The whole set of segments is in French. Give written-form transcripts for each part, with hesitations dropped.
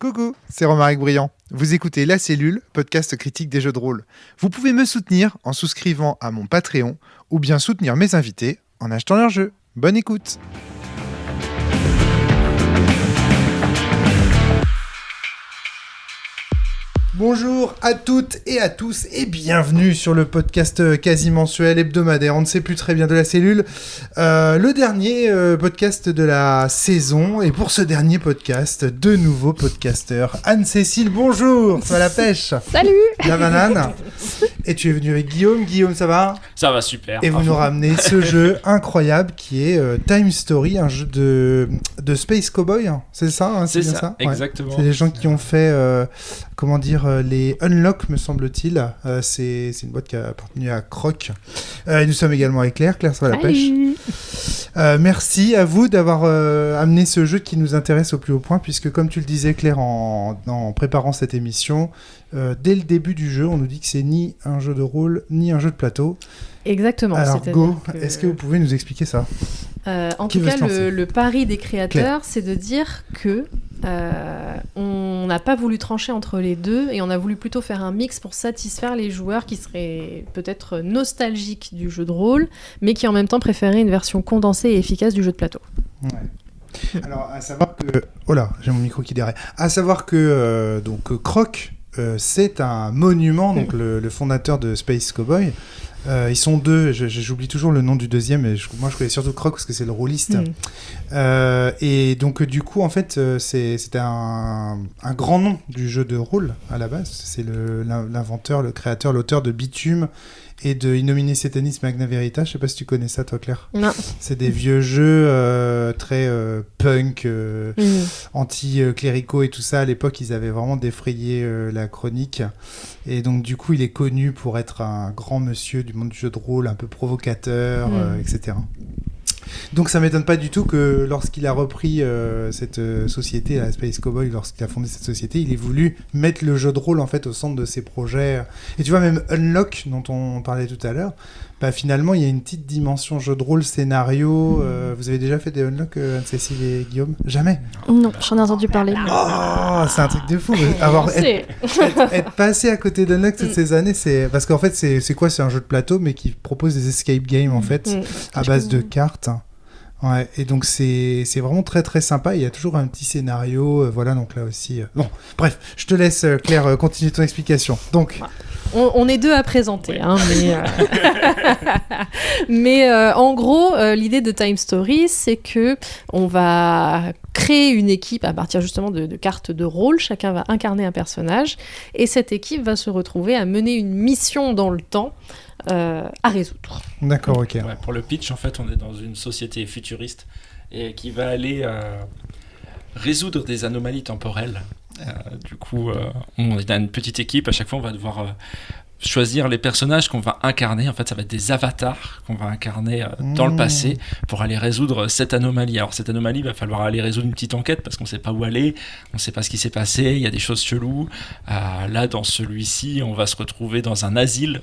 Coucou, c'est Romaric Briand. Vous écoutez La Cellule, podcast critique des jeux de rôle. Vous pouvez me soutenir en souscrivant à mon Patreon ou bien soutenir mes invités en achetant leurs jeux. Bonne écoute. Bonjour à toutes et à tous et bienvenue sur le podcast quasi mensuel hebdomadaire, on ne sait plus très bien de La Cellule, le dernier podcast de la saison. Et pour ce dernier podcast, deux nouveaux podcasteurs. Anne-Cécile, bonjour, ça va la pêche? Salut. La banane. Et tu es venu avec Guillaume. Guillaume, ça va? Ça va super. Et vous nous ramenez ce jeu incroyable qui est Time Story, un jeu de Space Cowboy, c'est ça hein, c'est bien ça, exactement. Ouais. C'est les gens qui ont fait, les Unlock, me semble-t-il. C'est une boîte qui a appartenu à Croc. Et nous sommes également avec Claire. Claire, ça va la pêche? Merci à vous d'avoir amené ce jeu qui nous intéresse au plus haut point, puisque comme tu le disais, Claire, en préparant cette émission, dès le début du jeu, on nous dit que c'est ni un jeu de rôle, ni un jeu de plateau. Exactement. Alors, Go, est-ce que vous pouvez nous expliquer ça? En tout cas, le pari des créateurs, c'est de dire que on n'a pas voulu trancher entre les deux et on a voulu plutôt faire un mix pour satisfaire les joueurs qui seraient peut-être nostalgiques du jeu de rôle, mais qui en même temps préféraient une version condensée et efficace du jeu de plateau. Ouais. Alors, à savoir que... Oh là, j'ai mon micro qui déraille. À savoir que Croc, c'est un monument, donc le fondateur de Space Cowboy. Ils sont deux, j'oublie toujours le nom du deuxième, mais moi je connais surtout Croc parce que c'est le rôliste. Et donc du coup en fait c'était un grand nom du jeu de rôle à la base. C'est l'inventeur, le créateur, l'auteur de Bitume et de Innomine Satanis Magna Veritas. Je sais pas si tu connais ça toi Claire. Non. C'est des vieux jeux très punk, anti-cléricaux et tout ça. À l'époque ils avaient vraiment défrayé la chronique. Et donc du coup il est connu pour être un grand monsieur du monde du jeu de rôle, un peu provocateur, etc. Donc ça m'étonne pas du tout que lorsqu'il a repris cette société, la Space Cowboy, lorsqu'il a fondé cette société, il ait voulu mettre le jeu de rôle en fait au centre de ses projets. Et tu vois même Unlock dont on parlait tout à l'heure, bah finalement il y a une petite dimension jeu de rôle, scénario. Vous avez déjà fait des Unlock, Anne-Cécile et Guillaume? Jamais? Non, j'en ai entendu parler. Oh, c'est un truc de fou. Être passé à côté d'Unlock toutes ces années, c'est parce qu'en fait c'est quoi? C'est un jeu de plateau mais qui propose des escape games en fait à base de cartes. Ouais, et donc c'est vraiment très très sympa. Il y a toujours un petit scénario, voilà. Donc là aussi, bon, bref, je te laisse Claire continuer ton explication. Donc. On est deux à présenter, hein, mais en gros, l'idée de Time Story, c'est que on va créer une équipe à partir justement de cartes de rôle. Chacun va incarner un personnage, et cette équipe va se retrouver à mener une mission dans le temps à résoudre. D'accord, ok. Ouais, pour le pitch, en fait, on est dans une société futuriste et qui va aller résoudre des anomalies temporelles. Du coup, on est dans une petite équipe. À chaque fois, on va devoir choisir les personnages qu'on va incarner. En fait, ça va être des avatars qu'on va incarner dans le passé pour aller résoudre cette anomalie. Alors, cette anomalie, il va falloir aller résoudre une petite enquête parce qu'on ne sait pas où aller, on ne sait pas ce qui s'est passé, il y a des choses cheloues. Là, dans celui-ci, on va se retrouver dans un asile.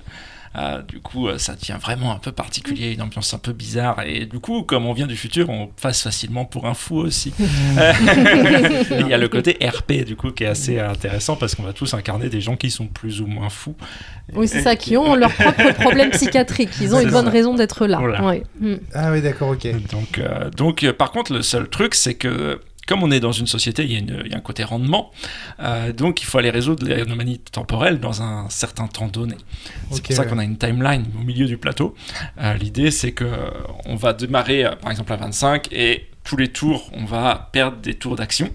Du coup, ça devient vraiment un peu particulier, une ambiance un peu bizarre. Et du coup, comme on vient du futur, on passe facilement pour un fou aussi. Il y a le côté RP, du coup, qui est assez intéressant parce qu'on va tous incarner des gens qui sont plus ou moins fous. Oui, c'est ça, qui ont leurs propres problèmes psychiatriques. Ils ont une bonne raison d'être là. Voilà. Ouais. Ah oui, d'accord, ok. Donc, par contre, le seul truc, c'est que comme on est dans une société, il y a un côté rendement, donc il faut aller résoudre les anomalies temporelles dans un certain temps donné. C'est pour ça qu'on a une timeline au milieu du plateau. L'idée, c'est qu'on va démarrer, par exemple, à 25, et tous les tours, on va perdre des tours d'action.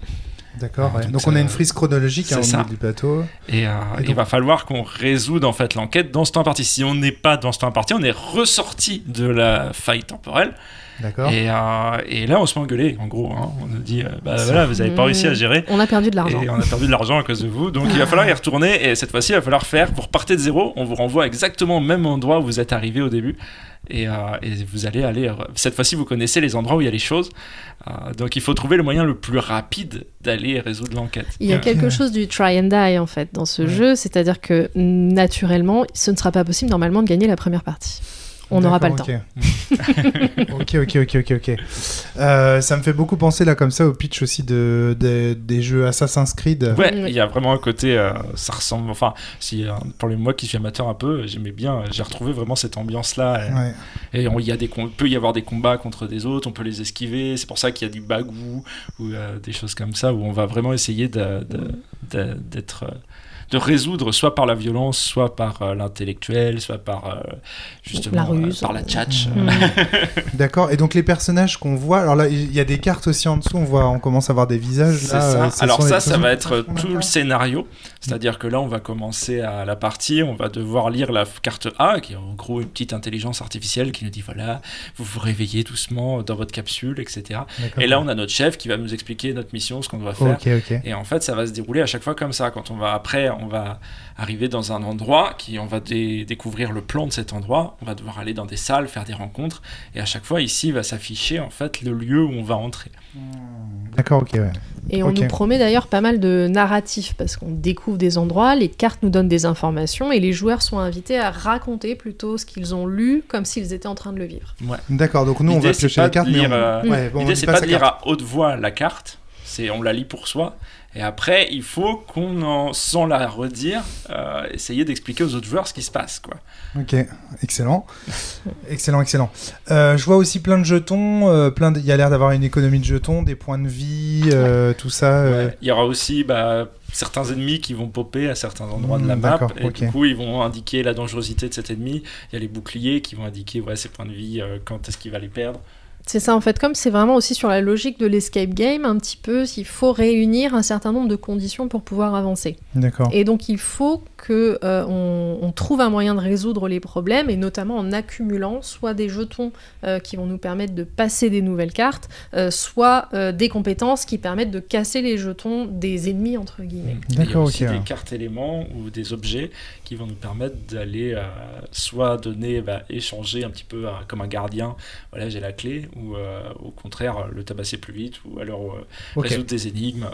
D'accord, ouais. Donc on a une frise chronologique au milieu du plateau. Et il va falloir qu'on résoudre en fait l'enquête dans ce temps imparti. Si on n'est pas dans ce temps imparti, on est ressorti de la faille temporelle. D'accord. Et là, on se fait engueuler, en gros. Hein. On nous dit, voilà, vous n'avez pas réussi à gérer. On a perdu de l'argent. Et on a perdu de l'argent à cause de vous. Donc, il va falloir y retourner. Et cette fois-ci, il va falloir vous repartez de zéro. On vous renvoie exactement au même endroit où vous êtes arrivé au début. Et vous allez aller... Cette fois-ci, vous connaissez les endroits où il y a les choses. Donc, il faut trouver le moyen le plus rapide d'aller résoudre l'enquête. Il y a quelque chose du try and die, en fait, dans ce jeu. C'est-à-dire que, naturellement, ce ne sera pas possible, normalement, de gagner la première partie. On n'aura pas le temps. Ok. Ça me fait beaucoup penser là comme ça au pitch aussi des jeux Assassin's Creed. Ouais, il y a vraiment un côté, ça ressemble. Enfin, pour moi qui suis amateur un peu, j'aimais bien. J'ai retrouvé vraiment cette ambiance-là. Et il peut y avoir des combats contre des autres, on peut les esquiver. C'est pour ça qu'il y a du bagou ou des choses comme ça où on va vraiment essayer de résoudre soit par la violence, soit par l'intellectuel, soit par justement la ruse, par la tchatch. D'accord. Et donc les personnages qu'on voit, alors là il y a des cartes aussi en dessous, on commence à voir des visages. C'est ça. Alors ça va être tout le scénario. C'est-à-dire que là on va commencer à la partie, on va devoir lire la carte A, qui est en gros une petite intelligence artificielle qui nous dit voilà, vous vous réveillez doucement dans votre capsule, etc. D'accord. Et là on a notre chef qui va nous expliquer notre mission, ce qu'on doit faire. Ok. Et en fait ça va se dérouler à chaque fois comme ça. Quand on va arriver dans un endroit, on va découvrir le plan de cet endroit, on va devoir aller dans des salles, faire des rencontres, et à chaque fois ici va s'afficher en fait le lieu où on va entrer. D'accord, ok, ouais. Et on nous promet d'ailleurs pas mal de narratifs, parce qu'on découvre des endroits, les cartes nous donnent des informations, et les joueurs sont invités à raconter plutôt ce qu'ils ont lu, comme s'ils étaient en train de le vivre. Ouais. D'accord, donc nous on va piocher la carte, l'idée c'est pas de lire à haute voix la carte, on la lit pour soi. Et après, il faut qu'on, sans la redire, essayer d'expliquer aux autres joueurs ce qui se passe, quoi. Ok, excellent. Je vois aussi plein de jetons, il y a l'air d'avoir une économie de jetons, des points de vie, tout ça. Ouais. Il y aura aussi certains ennemis qui vont popper à certains endroits de la map, et du coup, ils vont indiquer la dangerosité de cet ennemi. Il y a les boucliers qui vont indiquer ses points de vie, quand est-ce qu'il va les perdre. C'est ça, en fait, comme c'est vraiment aussi sur la logique de l'escape game, un petit peu, il faut réunir un certain nombre de conditions pour pouvoir avancer. D'accord. Et donc, il faut qu'on trouve un moyen de résoudre les problèmes, et notamment en accumulant soit des jetons qui vont nous permettre de passer des nouvelles cartes, soit des compétences qui permettent de casser les jetons des ennemis, entre guillemets. D'accord, il y a aussi des cartes éléments ou des objets qui vont nous permettre d'aller soit échanger un petit peu comme un gardien, voilà, j'ai la clé, ou au contraire le tabasser plus vite, ou alors résoudre des énigmes,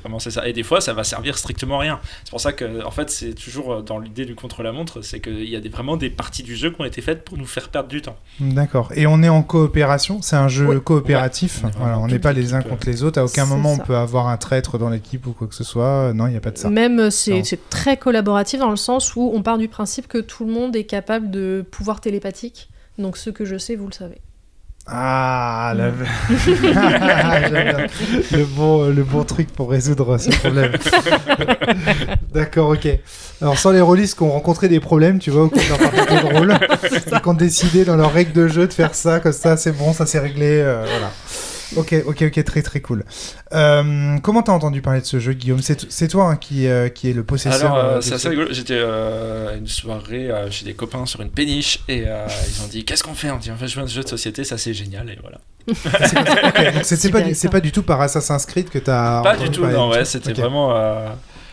vraiment c'est ça. Et des fois ça va servir strictement à rien. C'est pour ça que en fait c'est toujours dans l'idée du contre-la-montre, c'est qu'il y a vraiment des parties du jeu qui ont été faites pour nous faire perdre du temps. D'accord. Et on est en coopération, c'est un jeu coopératif, on n'est pas les uns contre les autres, à aucun moment on peut avoir un traître dans l'équipe ou quoi que ce soit, non, il n'y a pas de ça. Même c'est très collaboratif dans le sens où on part du principe que tout le monde est capable de pouvoir télépathique, donc ce que je sais vous le savez. Ah, le bon truc pour résoudre ce problème. D'accord, ok. Alors sans les rôlistes qui ont rencontré des problèmes, tu vois, au cours de leur partie de rôle, et qui ont décidé dans leurs règles de jeu de faire ça, comme ça, c'est bon, ça s'est réglé, voilà. Ok, très très cool. Comment t'as entendu parler de ce jeu, Guillaume ? C'est toi qui est le possesseur. Alors, c'est assez rigolo. J'étais à une soirée chez des copains sur une péniche, et ils ont dit qu'est-ce qu'on fait ? On dit on va jouer à un jeu de société, ça c'est génial, et voilà. Donc c'est pas du tout par Assassin's Creed que t'as. Pas du tout, non, ouais, c'était vraiment.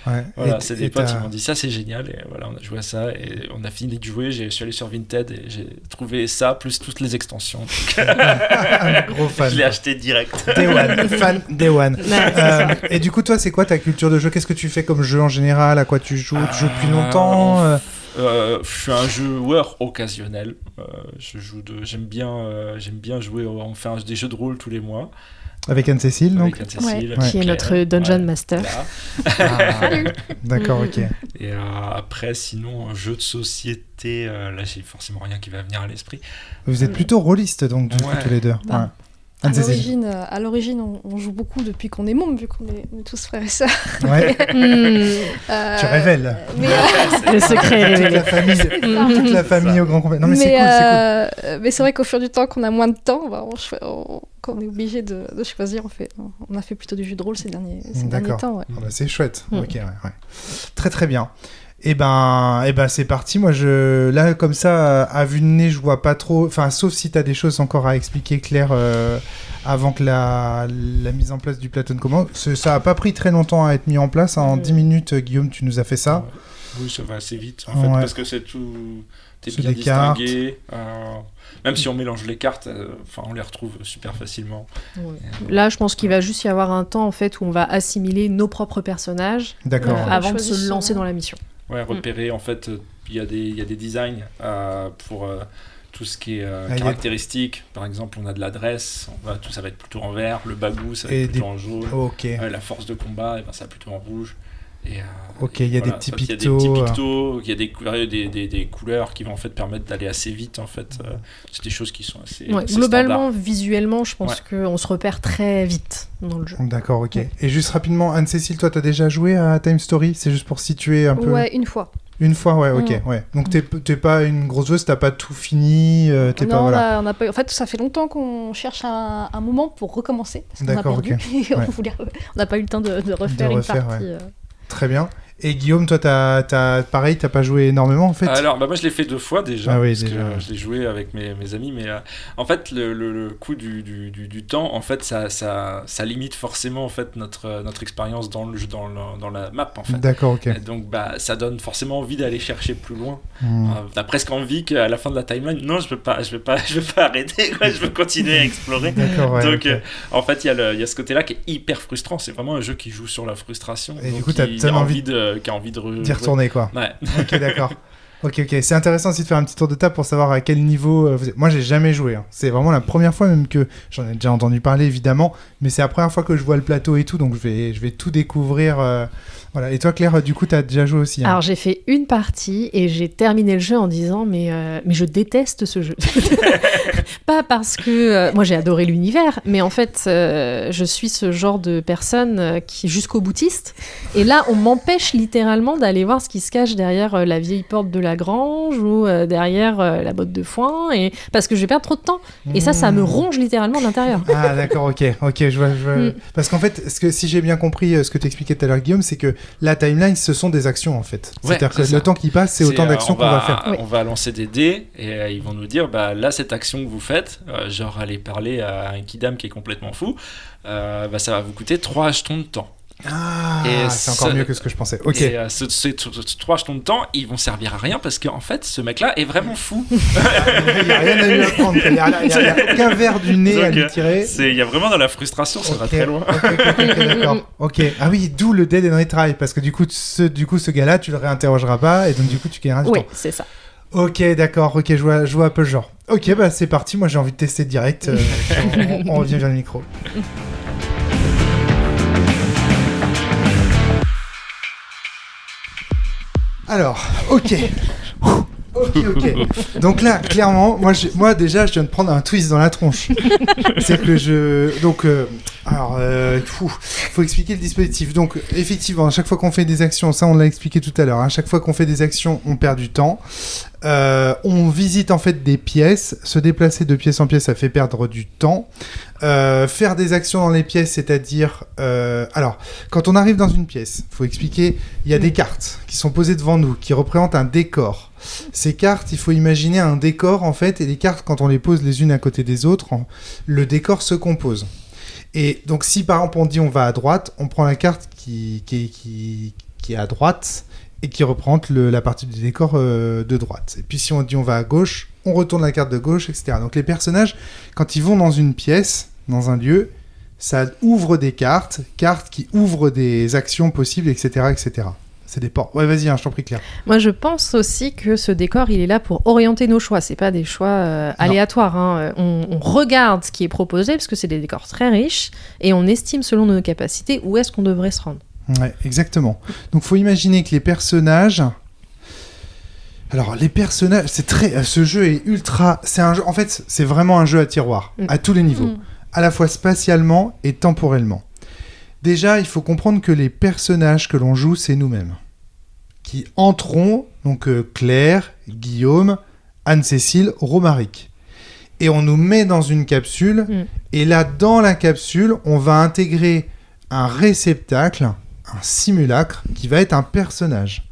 Ouais. Voilà, c'est des potes qui m'ont dit ça c'est génial, et voilà, on a joué à ça et on a fini de jouer. Je suis allé sur Vinted et j'ai trouvé ça plus toutes les extensions. Un gros fan. Je l'ai acheté direct. Day one. Et du coup, toi, c'est quoi ta culture de jeu ? Qu'est-ce que tu fais comme jeu en général ? À quoi tu joues ? Tu joues depuis longtemps ? Je suis un joueur occasionnel. J'aime bien jouer. On fait des jeux de rôle tous les mois. Avec Anne-Cécile, donc qui est notre Dungeon Master. Salut. D'accord, ok. Et après, sinon, un jeu de société, là, j'ai forcément rien qui va venir à l'esprit. Vous êtes plutôt rôlistes, donc, du coup, tous les deux. À l'origine, on joue beaucoup depuis qu'on est môme, vu qu'on est tous frères et sœurs. Ouais. Tu révèles. Le secret est révélé. Toute la famille au grand complet. Non, mais c'est cool. Mais c'est vrai qu'au fur du temps qu'on a moins de temps, quand on est obligé de choisir, on a fait plutôt du jeu de rôle ces derniers temps. Ouais. Ah bah, c'est chouette. Ok, ouais. Très très bien. Et ben c'est parti. Moi là comme ça à vue de nez je vois pas trop, enfin sauf si t'as des choses encore à expliquer, Claire, avant que la mise en place du plateau de commande. Ça a pas pris très longtemps à être mis en place, hein. En 10 minutes Guillaume tu nous as fait ça. Oui, ça va assez vite en fait, parce que c'est tout, t'es bien distingué, même si on mélange les cartes, on les retrouve super facilement. Là je pense qu'il va juste y avoir un temps en fait où on va assimiler nos propres personnages avant de se lancer dans la mission. Ouais, repérer en fait il y a des designs pour tout ce qui est caractéristique. Par exemple, on a de l'adresse, tout ça va être plutôt en vert, le bagou, ça va être plutôt en jaune, la force de combat, et ça va plutôt en rouge. Et, il y a des petits pictos. Il y a des couleurs qui vont en fait permettre d'aller assez vite. En fait, c'est des choses qui sont assez. Globalement, standard. Visuellement, je pense qu'on se repère très vite dans le jeu. D'accord, ok. Et juste rapidement, Anne-Cécile, toi, t'as déjà joué à Time Story ? C'est juste pour situer un peu. Ouais, une fois. Une fois, ouais, ok. Ouais. Donc t'es pas une grosse joueuse, t'as pas tout fini. Non, on a pas. En fait, ça fait longtemps qu'on cherche un moment pour recommencer parce qu'on a perdu. Okay. On n'a pas eu le temps de refaire une partie. Ouais. Très bien. Et Guillaume, toi, pareil, t'as pas joué énormément en fait ? Alors, moi je l'ai fait 2 fois déjà, parce que je l'ai joué avec mes amis, mais en fait, le coût du temps, en fait, ça limite forcément en fait notre expérience dans le jeu, dans la map en fait. D'accord, ok. Et donc, ça donne forcément envie d'aller chercher plus loin. T'as presque envie qu'à la fin de la timeline, non, je veux pas arrêter, quoi, je veux continuer à explorer. D'accord, ouais. Donc, en fait, il y a ce côté-là qui est hyper frustrant. C'est vraiment un jeu qui joue sur la frustration. Et du coup, t'as tellement envie qui a envie de d'y retourner, quoi. Ouais. Ok, d'accord. Ok. C'est intéressant aussi de faire un petit tour de table pour savoir à quel niveau vous êtes. Moi, j'ai jamais joué. Hein. C'est vraiment la première fois, même que j'en ai déjà entendu parler, évidemment, mais c'est la première fois que je vois le plateau et tout, donc je vais tout découvrir. Voilà. Et toi, Claire, du coup, t'as déjà joué aussi. Alors, j'ai fait une partie et j'ai terminé le jeu en disant mais je déteste ce jeu. Pas parce que moi j'ai adoré l'univers, mais en fait, je suis ce genre de personne qui est jusqu'au boutiste. Et là, on m'empêche littéralement d'aller voir ce qui se cache derrière la vieille porte de la grange ou derrière la botte de foin, parce que je vais perdre trop de temps. Et ça me ronge littéralement de l'intérieur. Ah, d'accord, ok, je vois. Parce qu'en fait, si j'ai bien compris ce que t'expliquais tout à l'heure, Guillaume, c'est que la timeline, ce sont des actions en fait. Ouais, c'est-à-dire que le temps qui passe, c'est autant d'actions qu'on va faire. On va lancer des dés et ils vont nous dire là, cette action que vous faites, genre aller parler à un kidam qui est complètement fou, ça va vous coûter 3 jetons de temps. Ah, c'est encore mieux que ce que je pensais. Ok. Et ces 3 jetons de temps, ils vont servir à rien parce qu'en fait, ce mec-là est vraiment fou. Il n'y a rien à lui apprendre. Il n'y a aucun verre du nez à lui tirer. Il y a vraiment dans la frustration, ça va très loin. Ok, d'accord. Ok. Ah oui, d'où le dead and retry, parce que du coup, ce gars-là, tu le réinterrogeras pas, et donc du coup, tu gagneras du temps. Oui, c'est ça. Ok, d'accord. Ok, je vois un peu le genre. Ok, c'est parti. Moi, j'ai envie de tester direct. On revient vers le micro. Alors, ok. Donc là, clairement, moi déjà, je viens de prendre un twist dans la tronche. C'est que faut expliquer le dispositif. Donc, effectivement, à chaque fois qu'on fait des actions, ça on l'a expliqué tout à l'heure, à chaque fois qu'on fait des actions, on perd du temps. On visite en fait des pièces. Se déplacer de pièce en pièce, ça fait perdre du temps. Faire des actions dans les pièces, c'est-à-dire... alors, quand on arrive dans une pièce, il faut expliquer, il y a des cartes qui sont posées devant nous, qui représentent un décor. Ces cartes, il faut imaginer un décor, en fait, et les cartes, quand on les pose les unes à côté des autres, le décor se compose. Et donc, si par exemple on dit on va à droite, on prend la carte qui est à droite et qui représente la partie du décor de droite. Et puis si on dit on va à gauche, on retourne la carte de gauche, etc. Donc les personnages, quand ils vont dans une pièce, dans un lieu, ça ouvre des cartes qui ouvrent des actions possibles, etc., etc. C'est des ports. Ouais, vas-y, je t'en prie, Claire. Moi, je pense aussi que ce décor, il est là pour orienter nos choix. C'est pas des choix aléatoires. Hein. On regarde ce qui est proposé, parce que c'est des décors très riches, et on estime, selon nos capacités, où est-ce qu'on devrait se rendre. Ouais, exactement. Donc, faut imaginer que les personnages... Alors, les personnages... Ce jeu est ultra... En fait, c'est vraiment un jeu à tiroir, à tous les niveaux. À la fois spatialement et temporellement. Déjà, il faut comprendre que les personnages que l'on joue, c'est nous-mêmes. Qui entrons, donc Claire, Guillaume, Anne-Cécile, Romaric. Et on nous met dans une capsule, et là, dans la capsule, on va intégrer un réceptacle, un simulacre, qui va être un personnage.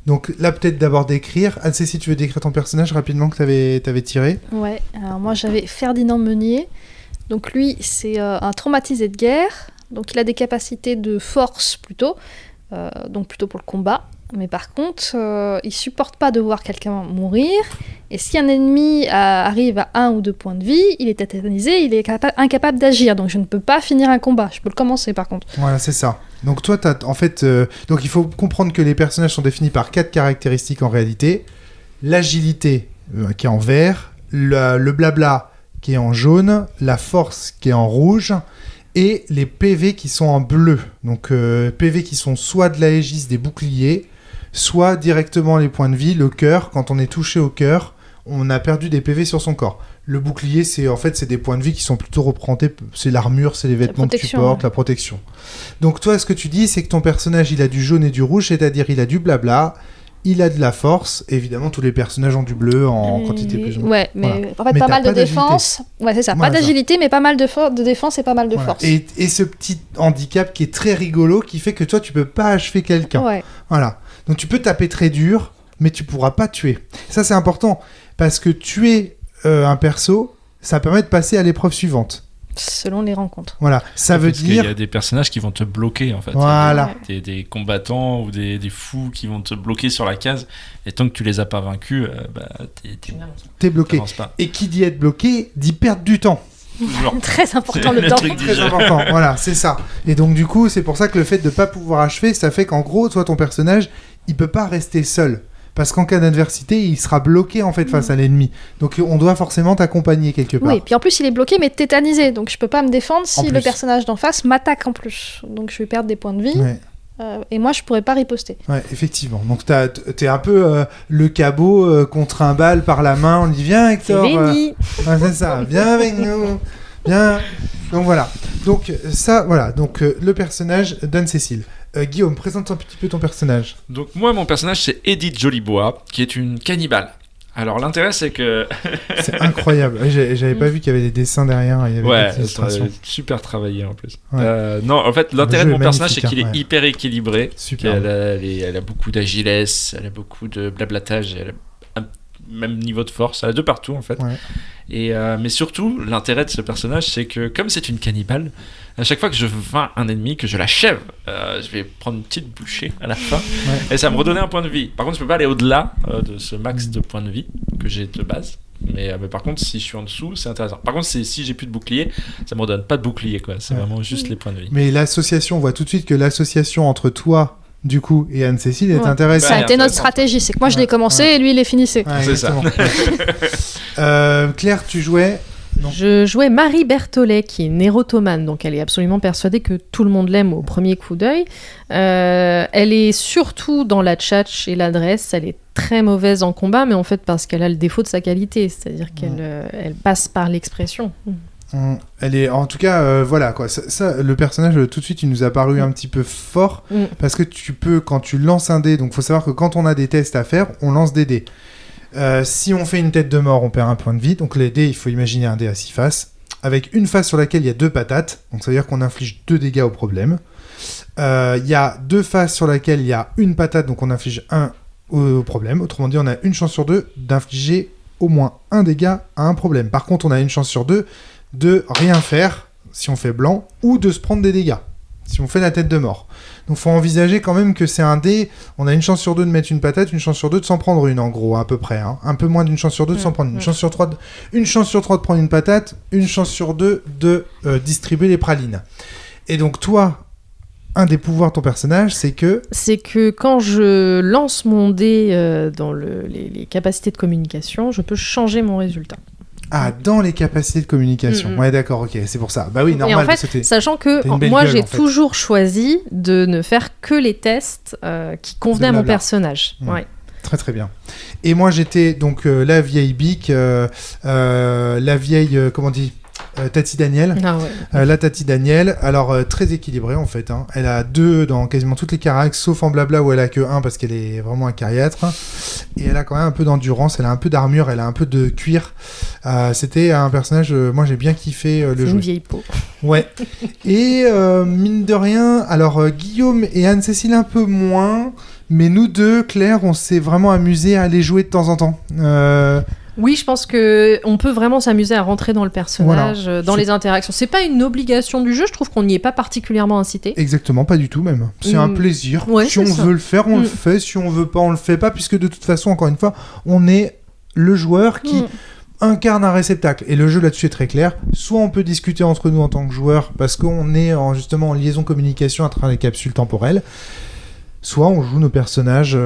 Donc là, peut-être d'abord décrire. Anne-Cécile, tu veux décrire ton personnage rapidement que t'avais tiré ? Ouais, alors moi j'avais Ferdinand Meunier. Donc lui, c'est un traumatisé de guerre. Donc il a des capacités de force plutôt, donc plutôt pour le combat. Mais par contre, il supporte pas de voir quelqu'un mourir. Et si un ennemi arrive à 1 ou 2 points de vie, il est tétanisé, il est incapable d'agir. Donc je ne peux pas finir un combat. Je peux le commencer par contre. Voilà, c'est ça. Donc toi, donc il faut comprendre que les personnages sont définis par 4 caractéristiques en réalité. l'agilité qui est en vert, le blabla qui est en jaune, la force qui est en rouge, et les PV qui sont en bleu. Donc PV qui sont soit de la Aegis, des boucliers, soit directement les points de vie, le cœur. Quand on est touché au cœur, on a perdu des PV sur son corps. Le bouclier, c'est des points de vie qui sont plutôt représentés. C'est l'armure, c'est les vêtements que tu portes, la protection. Donc toi, ce que tu dis, c'est que ton personnage, il a du jaune et du rouge, c'est-à-dire il a du blabla, il a de la force. Évidemment, tous les personnages ont du bleu en quantité plus ou moins. Ouais, mais en fait, pas mal de défense. Ouais, c'est ça. Pas d'agilité, mais pas mal de défense et pas mal de force. Et ce petit handicap qui est très rigolo, qui fait que toi, tu peux pas achever quelqu'un. Ouais. Voilà. Donc tu peux taper très dur, mais tu pourras pas tuer. Ça, c'est important, parce que tuer un perso, ça permet de passer à l'épreuve suivante. Selon les rencontres. Voilà, ça veut dire... qu'il y a des personnages qui vont te bloquer, en fait. Voilà. Des combattants ou des fous qui vont te bloquer sur la case, et tant que tu les as pas vaincus, t'es bloqué. Et qui dit être bloqué, dit perdre du temps. Très important le temps. Très important, voilà, c'est ça. Et donc du coup, c'est pour ça que le fait de pas pouvoir achever, ça fait qu'en gros, toi, ton personnage, il peut pas rester seul. Parce qu'en cas d'adversité, il sera bloqué en fait face à l'ennemi. Donc on doit forcément t'accompagner quelque part. Oui, puis en plus il est bloqué mais tétanisé, donc je peux pas me défendre si le personnage d'en face m'attaque en plus. Donc je vais perdre des points de vie. Ouais. Et moi je pourrais pas riposter. Ouais, effectivement. Donc t'es un peu le cabot contre un bal par la main. On dit viens Hector. C'est ça. Viens avec nous. Viens. Donc voilà. Donc ça, voilà. Donc le personnage d'Anne-Cécile. Guillaume, présente un petit peu ton personnage. Donc moi, mon personnage, c'est Edith Jolibois, qui est une cannibale. Alors l'intérêt, c'est que... c'est incroyable. J'avais pas vu qu'il y avait des dessins derrière. Il y avait des illustrations. Super travaillé en plus. Ouais. Non, en fait, l'intérêt de mon personnage, c'est qu'il est hyper équilibré. Super. Elle a beaucoup d'agilesse, elle a beaucoup de blablatage, elle a même niveau de force, elle a de partout en fait. Ouais. Et mais surtout, l'intérêt de ce personnage, c'est que comme c'est une cannibale, à chaque fois que je vainc un ennemi, que je l'achève, je vais prendre une petite bouchée à la fin, et ça va me redonner un point de vie. Par contre, je peux pas aller au-delà de ce max de points de vie que j'ai de base. Mais par contre, si je suis en dessous, c'est intéressant. Par contre, si j'ai plus de bouclier, ça me redonne pas de bouclier, quoi. C'est vraiment juste les points de vie. Mais l'association, on voit tout de suite que l'association entre toi, du coup, et Anne-Cécile est intéressante. Ça a été notre stratégie, c'est que moi je l'ai commencé et lui il les finissait. C'est ça. Claire, tu jouais Je jouais Marie Berthollet, qui est nérotomane, donc elle est absolument persuadée que tout le monde l'aime au premier coup d'œil. Elle est surtout dans la tchatch et l'adresse, elle est très mauvaise en combat, mais en fait parce qu'elle a le défaut de sa qualité, c'est-à-dire qu'elle passe par l'expression. Elle est, en tout cas, voilà quoi. Ça, le personnage, tout de suite, il nous a paru un petit peu fort parce que tu peux, quand tu lances un dé, donc faut savoir que quand on a des tests à faire, on lance des dés. Si on fait une tête de mort, on perd un point de vie. Donc les dés, il faut imaginer un dé à 6 faces avec une face sur laquelle il y a 2 patates. Donc ça veut dire qu'on inflige 2 dégâts au problème. Il y a 2 faces sur laquelle il y a une patate, donc on inflige 1 au problème. Autrement dit, on a une chance sur 2 d'infliger au moins un dégât à un problème. Par contre, on a une chance sur 2 de rien faire si on fait blanc ou de se prendre des dégâts si on fait la tête de mort. Donc faut envisager quand même que c'est un dé, on a une chance sur 2 de mettre une patate, une chance sur 2 de s'en prendre une en gros à peu près, hein. Un peu moins d'une chance sur 2 de s'en prendre une chance sur 3 de prendre une patate, une chance sur 2 de distribuer les pralines. Et donc toi, un des pouvoirs de ton personnage, c'est que quand je lance mon dé dans les capacités de communication, je peux changer mon résultat. Ah, dans les capacités de communication. Ouais, d'accord, ok, c'est pour ça. Bah oui, normal. Et en fait, sachant que moi, j'ai toujours choisi de ne faire que les tests qui convenaient à mon personnage. Ouais. Très très bien. Et moi, j'étais donc la vieille Bic, la vieille, comment on dit, Tati Daniel. Ah ouais. La Tati Daniel, alors très équilibrée en fait. Hein. Elle a 2 dans quasiment toutes les caracs, sauf en blabla où elle a que 1 parce qu'elle est vraiment un cariâtre. Et elle a quand même un peu d'endurance, elle a un peu d'armure, elle a un peu de cuir. C'était un personnage, moi j'ai bien kiffé le jeu. C'est une vieille peau. Ouais. Et mine de rien, alors Guillaume et Anne-Cécile un peu moins, mais nous deux, Claire, on s'est vraiment amusé à les jouer de temps en temps. Oui, je pense qu'on peut vraiment s'amuser à rentrer dans le personnage, dans les interactions. C'est pas une obligation du jeu, je trouve qu'on n'y est pas particulièrement incité. Exactement, pas du tout même. C'est un plaisir. Ouais, si on veut le faire, on le fait. Si on veut pas, on le fait pas, puisque de toute façon, encore une fois, on est le joueur qui incarne un réceptacle. Et le jeu là-dessus est très clair. Soit on peut discuter entre nous en tant que joueur, parce qu'on est justement en liaison communication à travers les capsules temporelles. soit on joue nos personnages,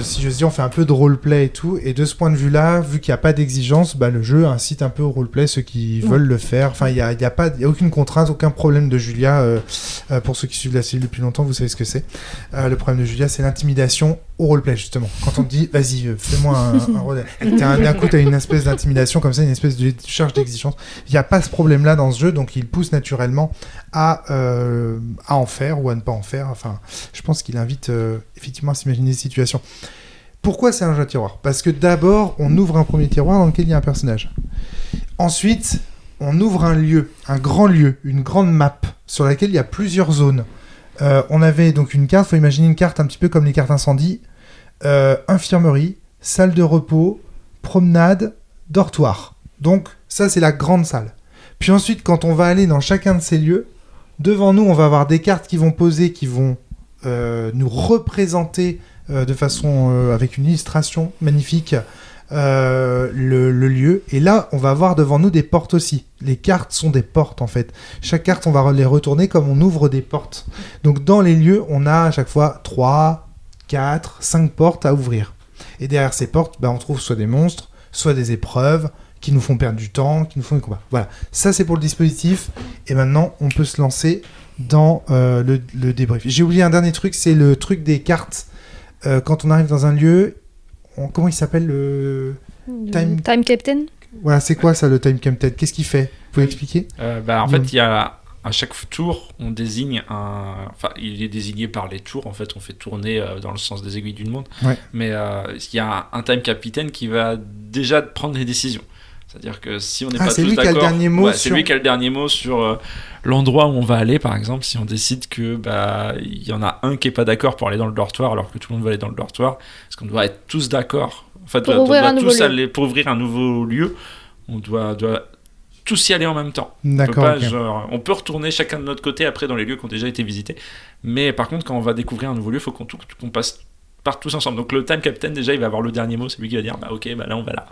si je dis, on fait un peu de roleplay et tout, et de ce point de vue-là, vu qu'il n'y a pas d'exigence, le jeu incite un peu au roleplay ceux qui veulent le faire. Enfin, il n'y a aucune contrainte, aucun problème de Julia. Pour ceux qui suivent la série depuis longtemps, vous savez ce que c'est. Le problème de Julia, c'est l'intimidation au roleplay, justement. Quand on te dit, vas-y, fais-moi un rôle. D'un coup, tu as une espèce d'intimidation comme ça, une espèce de charge d'exigence. Il n'y a pas ce problème-là dans ce jeu, donc il pousse naturellement à en faire ou à ne pas en faire. Enfin, je pense qu'il invite effectivement à s'imaginer des situations. Pourquoi c'est un jeu à tiroir ? Parce que d'abord, on ouvre un premier tiroir dans lequel il y a un personnage. Ensuite, on ouvre un lieu, un grand lieu, une grande map sur laquelle il y a plusieurs zones. On avait donc une carte, il faut imaginer une carte un petit peu comme les cartes incendie, infirmerie, salle de repos, promenade, dortoir. Donc ça, c'est la grande salle. Puis ensuite, quand on va aller dans chacun de ces lieux, devant nous, on va avoir des cartes qui vont poser, qui vont nous représenter de façon avec une illustration magnifique le lieu. Et là, on va avoir devant nous des portes aussi. Les cartes sont des portes en fait. Chaque carte, on va les retourner comme on ouvre des portes. Donc dans les lieux, on a à chaque fois 3, 4, 5 portes à ouvrir. Et derrière ces portes, on trouve soit des monstres, soit des épreuves qui nous font perdre du temps, qui nous font des combats. Voilà, ça c'est pour le dispositif. Et maintenant, on peut se lancer dans le débrief. J'ai oublié un dernier truc, c'est le truc des cartes. Quand on arrive dans un lieu, comment il s'appelle le Time Captain. Voilà, c'est quoi ça le Time Captain ? Qu'est-ce qu'il fait ? Vous pouvez expliquer ? En fait, il y a à chaque tour, on désigne Enfin, il est désigné par les tours. En fait, on fait tourner dans le sens des aiguilles d'une montre. Ouais. Mais il y a un Time Captain qui va déjà prendre les décisions. C'est-à-dire que si on n'est pas tous d'accord, c'est lui qui a le dernier mot sur l'endroit où on va aller. Par exemple, si on décide que il y en a un qui est pas d'accord pour aller dans le dortoir, alors que tout le monde va aller dans le dortoir, parce qu'on doit être tous d'accord. En fait, on doit tous aller pour ouvrir un nouveau lieu. On doit tous y aller en même temps. D'accord. On peut retourner chacun de notre côté après dans les lieux qui ont déjà été visités. Mais par contre, quand on va découvrir un nouveau lieu, il faut qu'on passe tous ensemble. Donc le Time Captain, déjà, il va avoir le dernier mot. C'est lui qui va dire ok, là on va là.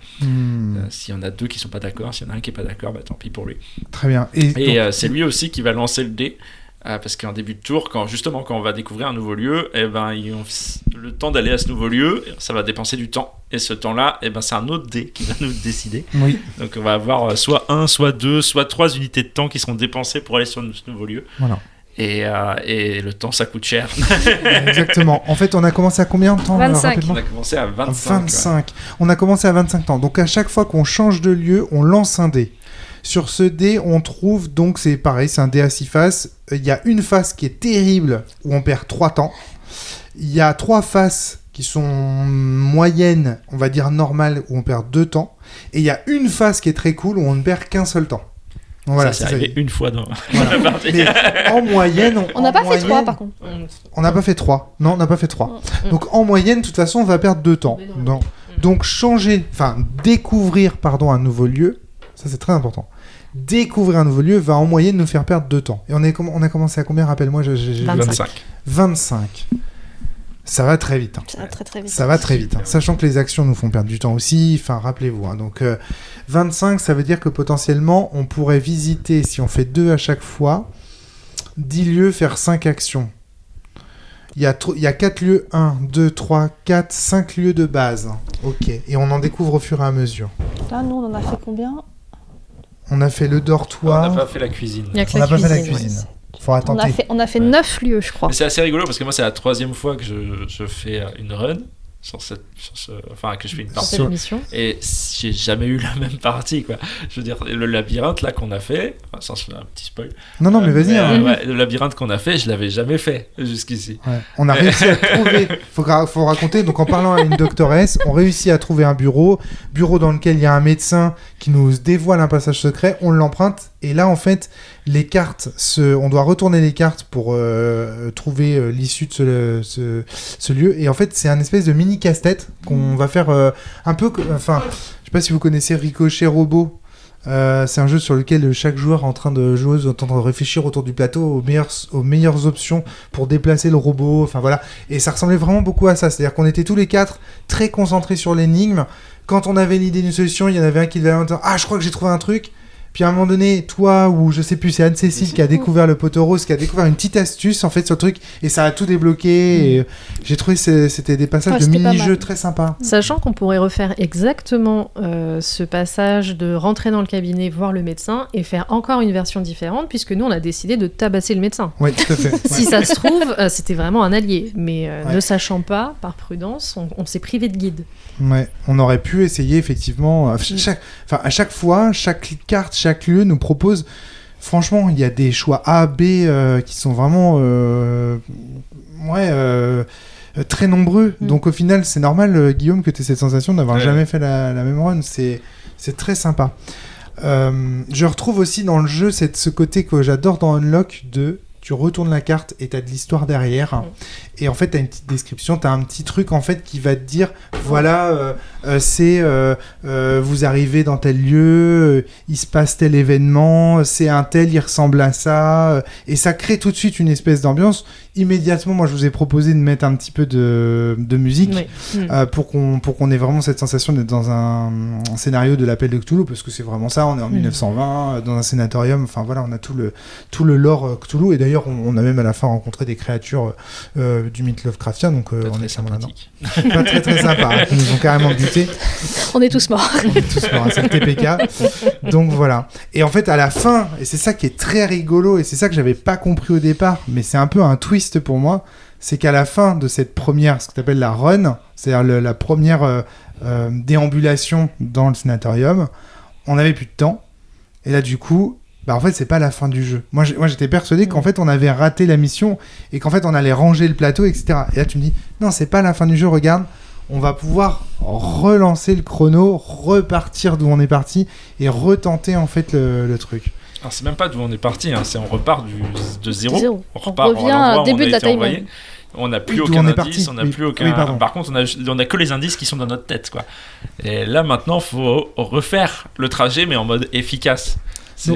S'il y en a deux qui sont pas d'accord, s'il y en a un qui est pas d'accord, tant pis pour lui. Très bien. Et donc... c'est lui aussi qui va lancer le dé. Parce qu'en début de tour, quand on va découvrir un nouveau lieu, le temps d'aller à ce nouveau lieu, ça va dépenser du temps. Et ce temps-là, c'est un autre dé qui va nous décider. Oui. Donc on va avoir soit 1, soit 2, soit 3 unités de temps qui seront dépensées pour aller sur ce nouveau lieu. Voilà. Et le temps, ça coûte cher. Exactement. En fait, on a commencé à combien de temps ? 25. On a commencé à 25. Ouais. On a commencé à 25 temps. Donc à chaque fois qu'on change de lieu, on lance un dé. Sur ce dé, on trouve, donc c'est pareil, c'est un dé à 6 faces. Il y a une face qui est terrible, où on perd 3 temps. Il y a 3 faces qui sont moyennes, on va dire normales, où on perd 2 temps. Et il y a une face qui est très cool, où on ne perd qu'un seul temps. Donc, voilà, c'est arrivé une fois dans la partie. Mais en moyenne... On n'a pas fait 3 par contre. On n'a pas fait 3. Non, on n'a pas fait 3. Donc en moyenne, de toute façon, on va perdre 2 temps. Donc découvrir un nouveau lieu, ça c'est très important. Découvrir un nouveau lieu va en moyenne nous faire perdre 2 temps. Et on a commencé à combien ? Rappelle-moi, 25. Ça va très vite. Ça va très vite. Ça va très vite. Sachant que les actions nous font perdre du temps aussi. Enfin, rappelez-vous. Donc, 25, ça veut dire que potentiellement, on pourrait visiter, si on fait 2 à chaque fois, 10 lieux, faire 5 actions. Il y a 4 lieux, 1, 2, 3, 4, 5 lieux de base. Ok. Et on en découvre au fur et à mesure. Là, nous, on en a fait combien ? On a fait le dortoir. On n'a pas fait la cuisine. Il y a que la cuisine. Pas fait la cuisine. Faudra tenter. On a fait 9 lieux, je crois. Mais c'est assez rigolo parce que moi, c'est la 3e fois que je fais une run. Que je fais une partie. Et j'ai jamais eu la même partie, quoi. Je veux dire, le labyrinthe là qu'on a fait, sans un petit spoil. Non, mais vas-y. Le labyrinthe qu'on a fait, je l'avais jamais fait jusqu'ici. Ouais. On a réussi à trouver. Faut raconter. Donc en parlant à une doctoresse, on réussit à trouver un bureau dans lequel il y a un médecin qui nous dévoile un passage secret. On l'emprunte et là en fait les cartes, on doit retourner les cartes pour trouver l'issue de ce lieu. Et en fait c'est un espèce de mini casse-tête qu'on va faire un peu. Enfin, je sais pas si vous connaissez Ricochet Robot. C'est un jeu sur lequel chaque joueur est en train de réfléchir autour du plateau aux meilleures options pour déplacer le robot. Enfin voilà. Et ça ressemblait vraiment beaucoup à ça. C'est-à-dire qu'on était tous les 4 très concentrés sur l'énigme. Quand on avait l'idée d'une solution, il y en avait un qui devait dire « Ah, je crois que j'ai trouvé un truc !» Puis à un moment donné, toi, ou je sais plus, c'est Anne-Cécile qui a découvert le poteau rose, qui a découvert une petite astuce, en fait, sur le truc, et ça a tout débloqué, et j'ai trouvé que c'était des passages de mini-jeux très sympas. Sachant qu'on pourrait refaire exactement ce passage de rentrer dans le cabinet, voir le médecin, et faire encore une version différente, puisque nous, on a décidé de tabasser le médecin. Oui, tout à fait. Si ça se trouve, c'était vraiment un allié, mais ne sachant pas, par prudence, on s'est privé de guide. Ouais, on aurait pu essayer effectivement. À chaque fois, chaque carte, chaque lieu nous propose. Franchement, il y a des choix A, B qui sont vraiment très nombreux. Donc au final, c'est normal, Guillaume, que tu aies cette sensation d'avoir jamais fait la même run. C'est très sympa. Je retrouve aussi dans le jeu ce côté que j'adore dans Unlock de tu retournes la carte et tu as de l'histoire derrière. Et en fait, tu as une petite description, tu as un petit truc en fait qui va te dire voilà, c'est vous arrivez dans tel lieu, il se passe tel événement, c'est un tel, il ressemble à ça. Et ça crée tout de suite une espèce d'ambiance. Immédiatement, moi, je vous ai proposé de mettre un petit peu de musique pour qu'on ait vraiment cette sensation d'être dans un scénario de l'appel de Cthulhu, parce que c'est vraiment ça, on est en 1920, dans un sanatorium, enfin voilà, on a tout le lore Cthulhu, et d'ailleurs, on a même à la fin rencontré des créatures du mythe Lovecraftien, donc on est sympathique. Pas très très sympa, hein, ils nous ont carrément buté. On est tous morts. On est tous morts, hein, c'est le TPK. Donc voilà. Et en fait, à la fin, et c'est ça qui est très rigolo, et c'est ça que j'avais pas compris au départ, mais c'est un peu un twist pour moi, c'est qu'à la fin de cette première, ce que tu appelles la run, c'est-à-dire la première déambulation dans le sanatorium, on n'avait plus de temps. Et là, du coup, en fait, c'est pas la fin du jeu. Moi j'étais persuadé qu'en fait, on avait raté la mission et qu'en fait, on allait ranger le plateau, etc. Et là, tu me dis, non, c'est pas la fin du jeu, regarde, on va pouvoir relancer le chrono, repartir d'où on est parti et retenter en fait le truc. Alors, c'est même pas d'où on est parti, hein, on repart de zéro. On revient au début de la timeline. On n'a plus aucun indice, on n'a plus aucun. Par contre, on a que les indices qui sont dans notre tête, quoi. Et là, maintenant, faut refaire le trajet, mais en mode efficace. Puis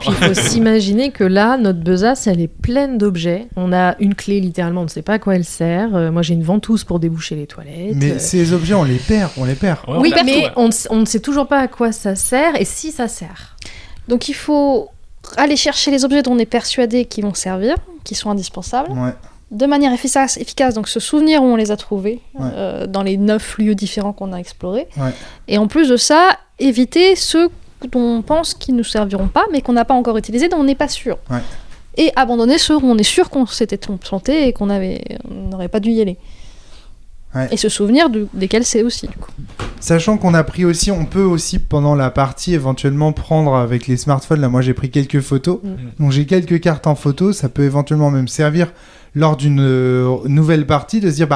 il faut s'imaginer que là, notre besace, elle est pleine d'objets. On a une clé, littéralement, on ne sait pas à quoi elle sert. Moi, j'ai une ventouse pour déboucher les toilettes. Mais ces objets, on les perd. Ouais, oui, mais on ne sait toujours pas à quoi ça sert et si ça sert. Donc il faut aller chercher les objets dont on est persuadé qu'ils vont servir, qui sont indispensables. Ouais. De manière efficace, donc se souvenir où on les a trouvés, dans les 9 lieux différents qu'on a explorés. Ouais. Et en plus de ça, éviter ceux dont on pense qu'ils ne nous serviront pas, mais qu'on n'a pas encore utilisés, dont on n'est pas sûr. Ouais. Et abandonner ceux où on est sûr qu'on s'était trompé et qu'on n'aurait pas dû y aller. Ouais. Et se souvenir desquels c'est aussi, du coup. Sachant qu'on a pris aussi, on peut aussi pendant la partie éventuellement prendre avec les smartphones, là moi j'ai pris quelques photos, donc j'ai quelques cartes en photo, ça peut éventuellement même servir lors d'une nouvelle partie de se dire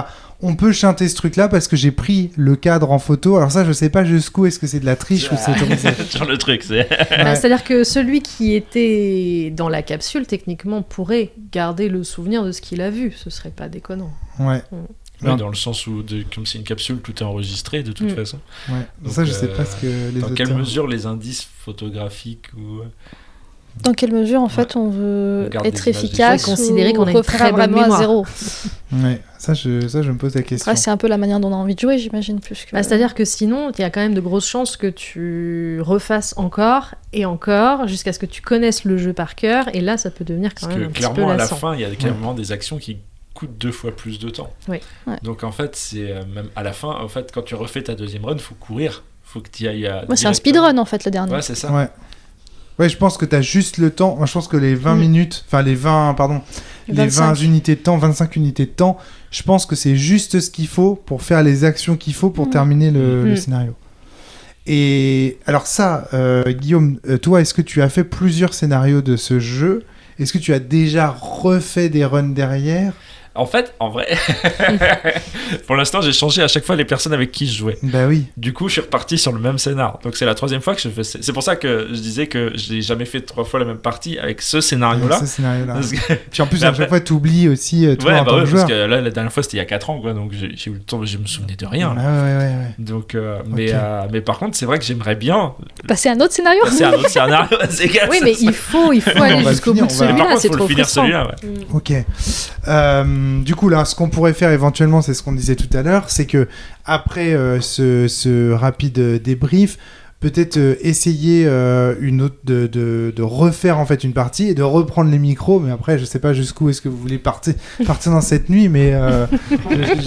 on peut chanter ce truc là parce que j'ai pris le cadre en photo. Alors ça je sais pas jusqu'où est-ce que c'est de la triche ou c'est autorisé. Sur le truc c'est... c'est-à-dire que celui qui était dans la capsule techniquement pourrait garder le souvenir de ce qu'il a vu, ce serait pas déconnant. Ouais. Oui, dans le sens où, comme c'est une capsule, tout est enregistré de toute façon. Ouais. Donc, ça, je sais pas ce que les dans auteurs... quelle mesure les indices photographiques ou... Dans quelle mesure, en fait, on veut être efficace ou considérer qu'on a une très bonne mémoire à zéro. Ouais, ça je me pose la question. Après, c'est un peu la manière dont on a envie de jouer, j'imagine, plus que... c'est-à-dire que sinon, il y a quand même de grosses chances que tu refasses encore et encore jusqu'à ce que tu connaisses le jeu par cœur. Et là, ça peut devenir quand même un petit peu lassant. Clairement, à la fin, il y a clairement des actions qui coûte 2 fois plus de temps. Oui. Ouais. Donc en fait, c'est même à la fin, en fait, quand tu refais ta deuxième run, faut courir, faut que tu y ailles. C'est un speedrun en fait le dernier. Ouais, c'est ça. Ouais, je pense que tu as juste le temps. Moi, je pense que les 20 minutes, enfin les 20 unités de temps, 25 unités de temps, je pense que c'est juste ce qu'il faut pour faire les actions qu'il faut pour terminer le scénario. Et alors ça, Guillaume, toi, est-ce que tu as fait plusieurs scénarios de ce jeu ? Est-ce que tu as déjà refait des runs derrière ? En fait, en vrai, pour l'instant, j'ai changé à chaque fois les personnes avec qui je jouais. Bah oui. Du coup, je suis reparti sur le même scénar. Donc, c'est la 3e fois que je fais. C'est pour ça que je disais que je n'ai jamais fait 3 fois la même partie avec ce scénario-là. Avec ce scénario-là. Puis en plus, à chaque fois, tu oublies aussi toi en tant que joueur. Parce que là, la dernière fois, c'était il y a 4 ans, quoi. Donc, j'ai eu le temps, je me souvenais de rien. Ouais. Donc, mais par contre, c'est vrai que j'aimerais bien passer à un autre scénario. Oui, mais il faut aller jusqu'au bout de celui-là. C'est trop frustrant. Ok. Du coup, là, ce qu'on pourrait faire éventuellement, c'est ce qu'on disait tout à l'heure, c'est que après ce rapide débrief, peut-être essayer de refaire en fait une partie et de reprendre les micros, mais après je sais pas jusqu'où est-ce que vous voulez partir dans cette nuit, mais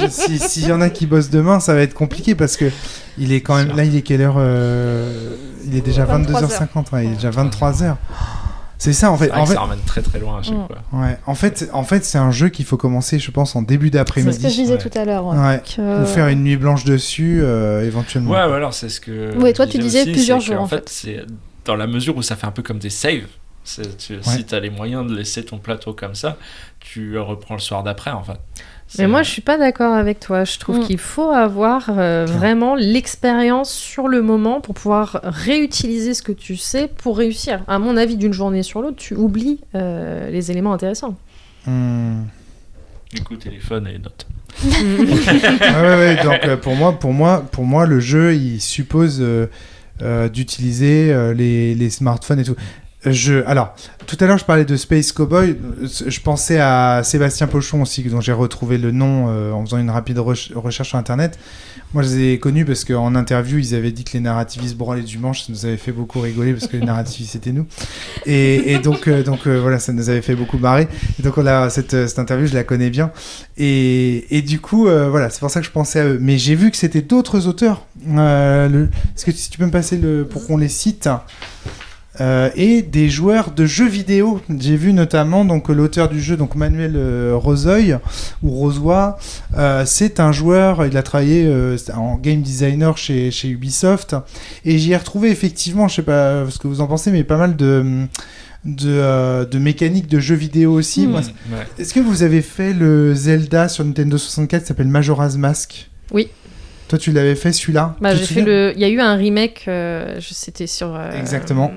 s'il y en a qui bossent demain, ça va être compliqué parce que il est quand même là, il est quelle heure il est déjà 22h50, ouais, il est déjà 23h. C'est ça en fait. Ça ramène très très loin à chaque fois. Ouais. En fait, c'est un jeu qu'il faut commencer, je pense, en début d'après-midi. C'est ce que je disais tout à l'heure. Ou faire une nuit blanche dessus, éventuellement. Ouais, alors c'est ce que. Ouais, toi tu disais aussi, plusieurs jours en fait. C'est dans la mesure où ça fait un peu comme des saves. Si tu as les moyens de laisser ton plateau comme ça, tu reprends le soir d'après en fait. Mais moi, je suis pas d'accord avec toi. Je trouve qu'il faut avoir vraiment l'expérience sur le moment pour pouvoir réutiliser ce que tu sais pour réussir. À mon avis, d'une journée sur l'autre, tu oublies les éléments intéressants. Du coup, téléphone et notes. ouais. Donc pour moi, le jeu, il suppose d'utiliser les smartphones et tout. Alors, tout à l'heure, je parlais de Space Cowboy. Je pensais à Sébastien Pochon aussi, dont j'ai retrouvé le nom en faisant une rapide recherche sur Internet. Moi, je les ai connus parce qu'en interview, ils avaient dit que les narrativistes branlaient du manche. Ça nous avait fait beaucoup rigoler parce que les narrativistes, c'était nous. Et donc, voilà, ça nous avait fait beaucoup marrer. Et donc, cette interview, je la connais bien. Et du coup, voilà, c'est pour ça que je pensais à eux. Mais j'ai vu que c'était d'autres auteurs. Est-ce que si tu peux me passer pour qu'on les cite et des joueurs de jeux vidéo. J'ai vu notamment donc l'auteur du jeu, donc Manuel Rozoy ou Rozoy. C'est un joueur. Il a travaillé en game designer chez Ubisoft et j'y ai retrouvé effectivement, je sais pas ce que vous en pensez, mais pas mal de mécaniques de jeux vidéo aussi. Est-ce que vous avez fait le Zelda sur Nintendo 64 qui s'appelle Majora's Mask? Oui. Toi, tu l'avais fait celui-là? J'ai fait il y a eu un remake, c'était sur. Exactement.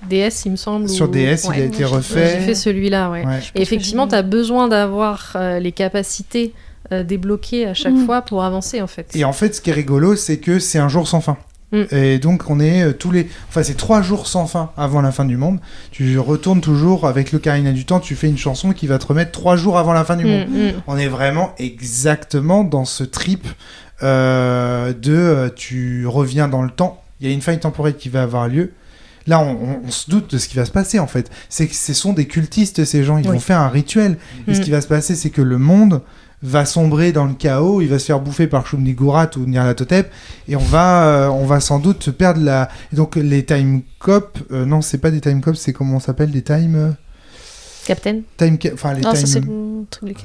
DS, il me semble. Sur DS, il a été refait. J'ai fait celui-là, Et effectivement, tu as besoin d'avoir les capacités débloquées à chaque fois pour avancer, en fait. Et en fait, ce qui est rigolo, c'est que c'est un jour sans fin. Et donc, on est c'est 3 jours sans fin avant la fin du monde. Tu retournes toujours avec l'Ocarina du Temps, tu fais une chanson qui va te remettre 3 jours avant la fin du monde. On est vraiment exactement dans ce trip. Tu reviens dans le temps, il y a une faille temporelle qui va avoir lieu. Là, on se doute de ce qui va se passer en fait. C'est que ce sont des cultistes, ces gens, ils vont faire un rituel. Et ce qui va se passer, c'est que le monde va sombrer dans le chaos, il va se faire bouffer par Shumnigurat ou Nyarlathotep, et on va sans doute perdre Et donc les time cop, non, c'est pas des time cops, c'est comment on s'appelle, des time. Captain. Ça c'est le truc.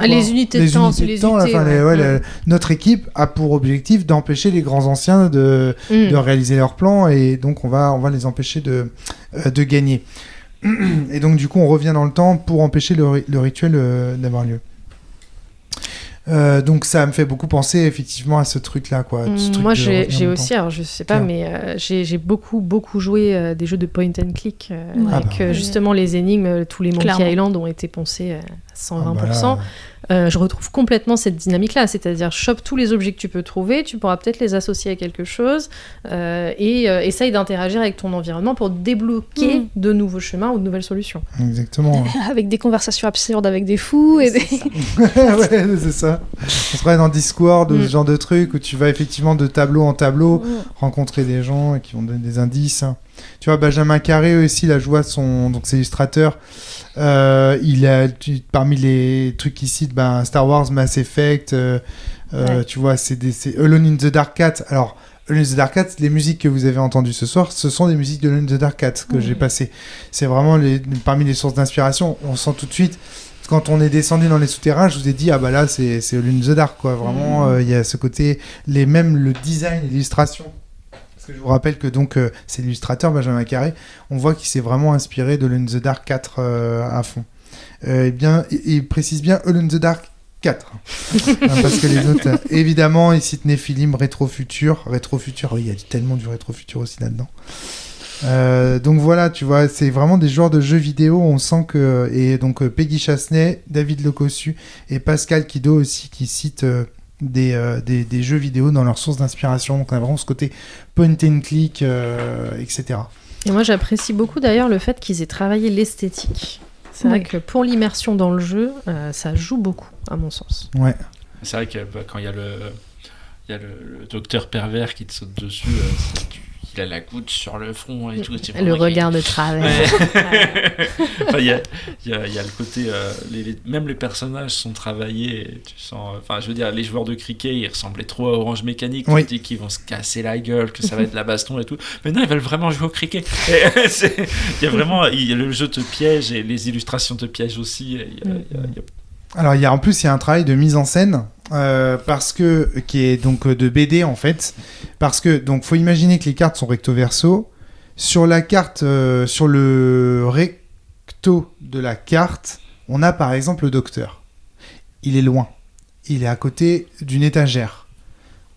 Les unités de temps, c'est les unités. Notre équipe a pour objectif d'empêcher les grands anciens de réaliser leur plan, et donc on va les empêcher de gagner. Et donc du coup, on revient dans le temps pour empêcher le rituel d'avoir lieu. Donc ça me fait beaucoup penser effectivement à ce truc-là, quoi. Moi, j'ai aussi, alors je sais pas, mais j'ai beaucoup joué des jeux de point and click avec justement les énigmes, tous les Monkey Island ont été poncés à 120%. Je retrouve complètement cette dynamique-là, c'est-à-dire chope tous les objets que tu peux trouver, tu pourras peut-être les associer à quelque chose et essaye d'interagir avec ton environnement pour débloquer de nouveaux chemins ou de nouvelles solutions. Exactement. Avec des conversations absurdes avec des fous. Et c'est ça. On se croirait dans Discord ou ce genre de truc où tu vas effectivement de tableau en tableau rencontrer des gens qui vont donner des indices. Tu vois, Benjamin Carré aussi, là je vois donc c'est illustrateur. Parmi les trucs qu'il cite, Star Wars, Mass Effect, tu vois, c'est Alone in the Dark Cat. Alors, Alone in the Dark Cat, les musiques que vous avez entendues ce soir, ce sont des musiques de Alone in the Dark Cat que j'ai passées. C'est vraiment parmi les sources d'inspiration. On sent tout de suite, quand on est descendu dans les souterrains, je vous ai dit, là, c'est Alone in the Dark, quoi. Vraiment, il y a ce côté, même le design et l'illustration. Je vous rappelle que donc c'est l'illustrateur Benjamin Carré, on voit qu'il s'est vraiment inspiré de Alone in the Dark 4 à fond. Il précise bien Alone in the Dark 4 parce que les autres évidemment il cite Nephilim, Rétro-Futur, il y a tellement du Rétro-Futur aussi là-dedans. Donc voilà, tu vois, c'est vraiment des joueurs de jeux vidéo, on sent que... Et donc Peggy Chasney, David Lecossu et Pascal Kido aussi qui citent... des jeux vidéo dans leurs sources d'inspiration. Donc on a vraiment ce côté point and click, etc. Et moi j'apprécie beaucoup d'ailleurs le fait qu'ils aient travaillé l'esthétique. C'est vrai que pour l'immersion dans le jeu, ça joue beaucoup à mon sens. Ouais. C'est vrai que quand il y a le docteur pervers qui te saute dessus, il a la goutte sur le front et tout. Le regard de travers. Enfin, il y a le côté... même les personnages sont travaillés. Et tu sens... Enfin, je veux dire, les joueurs de cricket, ils ressemblaient trop à Orange Mécanique. Tu te dis qu'ils vont se casser la gueule, que ça va être la baston et tout. Mais non, ils veulent vraiment jouer au cricket. Il y a vraiment... le jeu te piège et les illustrations te piègent aussi. Alors, en plus, il y a un travail de mise en scène... qui est donc de BD en fait, parce que donc faut imaginer que les cartes sont recto verso. Sur la carte, sur le recto de la carte, on a par exemple le docteur. Il est loin, il est à côté d'une étagère.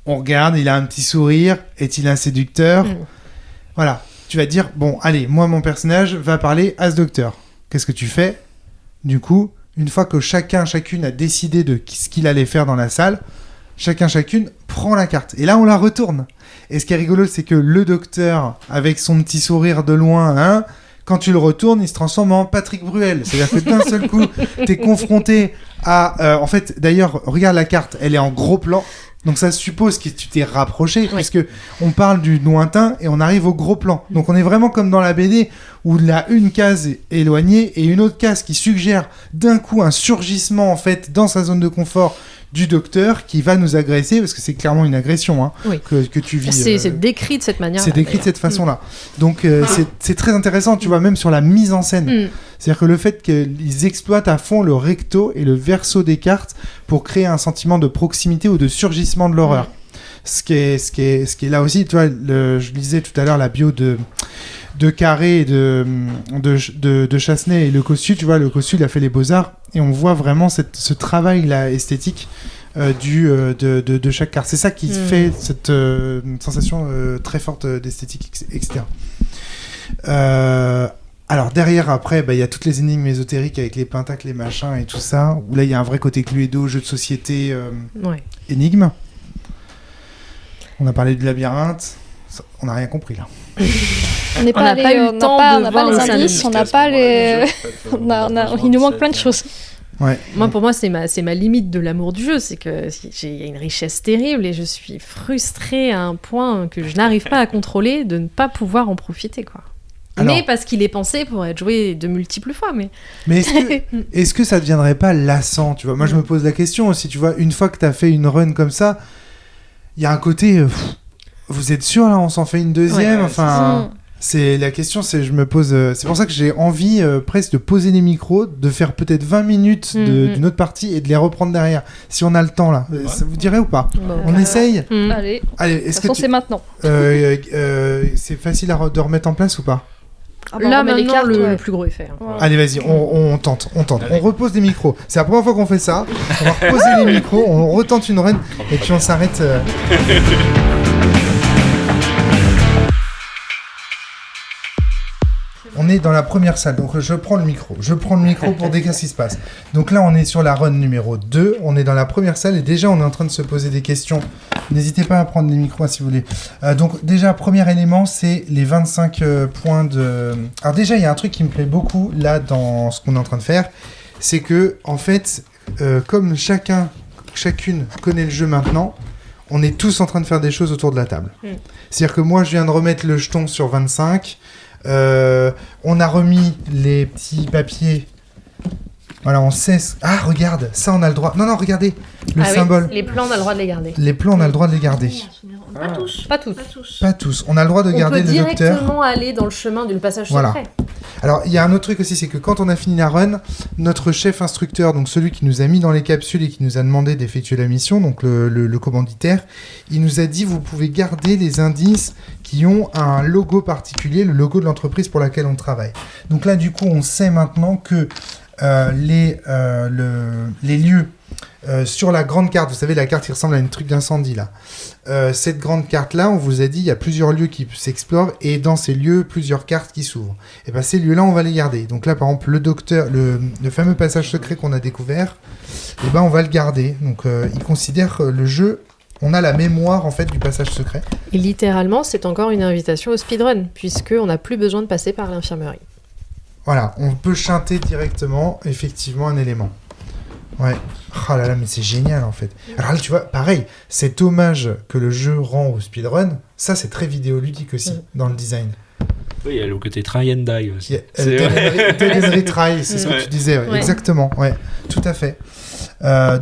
On regarde, il a un petit sourire, est-il un séducteur ? Voilà, tu vas dire bon, allez, moi mon personnage va parler à ce docteur. Qu'est-ce que tu fais ? Du coup, une fois que chacune a décidé de ce qu'il allait faire dans la salle, chacune prend la carte. Et là, on la retourne. Et ce qui est rigolo, c'est que le docteur, avec son petit sourire de loin, quand tu le retournes, il se transforme en Patrick Bruel. C'est-à-dire que d'un seul coup, t'es confronté à... en fait, d'ailleurs, regarde la carte, elle est en gros plan. Donc ça suppose que tu t'es rapproché, puisque on parle du lointain et on arrive au gros plan. Donc on est vraiment comme dans la BD, où il y a une case éloignée et une autre case qui suggère d'un coup un surgissement en fait dans sa zone de confort du docteur qui va nous agresser, parce que c'est clairement une agression que tu vis. C'est décrit de cette manière. C'est décrit de cette façon-là. Donc c'est très intéressant, tu vois, même sur la mise en scène. C'est-à-dire que le fait qu'ils exploitent à fond le recto et le verso des cartes pour créer un sentiment de proximité ou de surgissement de l'horreur. Ce qui est là aussi, tu vois, je lisais tout à l'heure la bio de Carré et de Chassenay et le Cossu, tu vois, le Cossu il a fait les Beaux-Arts et on voit vraiment ce travail là esthétique de chaque carte. C'est ça qui fait cette sensation très forte d'esthétique, etc. Alors derrière, après, il y a toutes les énigmes ésotériques avec les pentacles, les machins et tout ça, où là il y a un vrai côté Cluedo, jeu de société, énigme. On a parlé du labyrinthe, on n'a rien compris là. On n'a pas eu le temps on n'a pas les indices, on n'a pas les... il nous manque plein de choses. Ouais. Moi, pour moi, c'est ma limite de l'amour du jeu, c'est que j'ai une richesse terrible et je suis frustrée à un point que je n'arrive pas à contrôler de ne pas pouvoir en profiter, quoi. Alors, mais parce qu'il est pensé pour être joué de multiples fois. Mais est-ce que ça ne deviendrait pas lassant, tu vois ? Moi, je me pose la question aussi, tu vois, une fois que tu as fait une run comme ça, il y a un côté... vous êtes sûr, là, on s'en fait une deuxième ? C'est la question, je me pose... c'est pour ça que j'ai envie presque de poser les micros, de faire peut-être 20 minutes d'une autre partie et de les reprendre derrière. Si on a le temps, là. Ça vous dirait ou pas ? On essaye ? Allez, est-ce que c'est maintenant. c'est facile de remettre en place ou pas ? Là, maintenant, le plus gros effet. Allez, vas-y, on tente. On repose les micros. C'est la première fois qu'on fait ça. On va reposer les micros, on retente une run, et puis on s'arrête. On est dans la première salle, donc je prends le micro pour décrire ce qui se passe. Donc là, on est sur la run numéro 2, on est dans la première salle et déjà, on est en train de se poser des questions. N'hésitez pas à prendre les micros si vous voulez. Donc déjà, premier élément, c'est les 25 points de... Alors déjà, il y a un truc qui me plaît beaucoup là dans ce qu'on est en train de faire, c'est que, en fait, comme chacune connaît le jeu maintenant, on est tous en train de faire des choses autour de la table. C'est-à-dire que moi, je viens de remettre le jeton sur 25... on a remis les petits papiers. Voilà, on sait. Ah, regarde, ça on a le droit. Non, regardez le symbole. Les plans, on a le droit de les garder. Les plans, on a le droit de les garder. Pas tous. On a le droit de garder le docteur. On peut directement aller dans le chemin du passage secret. Alors, il y a un autre truc aussi, c'est que quand on a fini la run, notre chef instructeur, donc celui qui nous a mis dans les capsules et qui nous a demandé d'effectuer la mission, donc le commanditaire, il nous a dit vous pouvez garder les indices qui ont un logo particulier, le logo de l'entreprise pour laquelle on travaille. Donc là, du coup, on sait maintenant que les lieux sur la grande carte, vous savez, la carte qui ressemble à un truc d'incendie là. Cette grande carte-là, on vous a dit, il y a plusieurs lieux qui s'explorent et dans ces lieux, plusieurs cartes qui s'ouvrent. Et bien ces lieux-là, on va les garder. Donc là, par exemple, le docteur, le fameux passage secret qu'on a découvert, et ben on va le garder. Donc il considère le jeu, on a la mémoire en fait du passage secret. Et littéralement, c'est encore une invitation au speedrun, puisqu'on n'a plus besoin de passer par l'infirmerie. Voilà, on peut chanter directement, effectivement, un élément. Ouais. Oh là là, mais c'est génial en fait. Alors là, tu vois, pareil, cet hommage que le jeu rend au speedrun, ça c'est très vidéoludique aussi dans le design. Oui, il y a le côté try and die aussi. Dead and retry, c'est ce que tu disais, ouais. Exactement, ouais, tout à fait.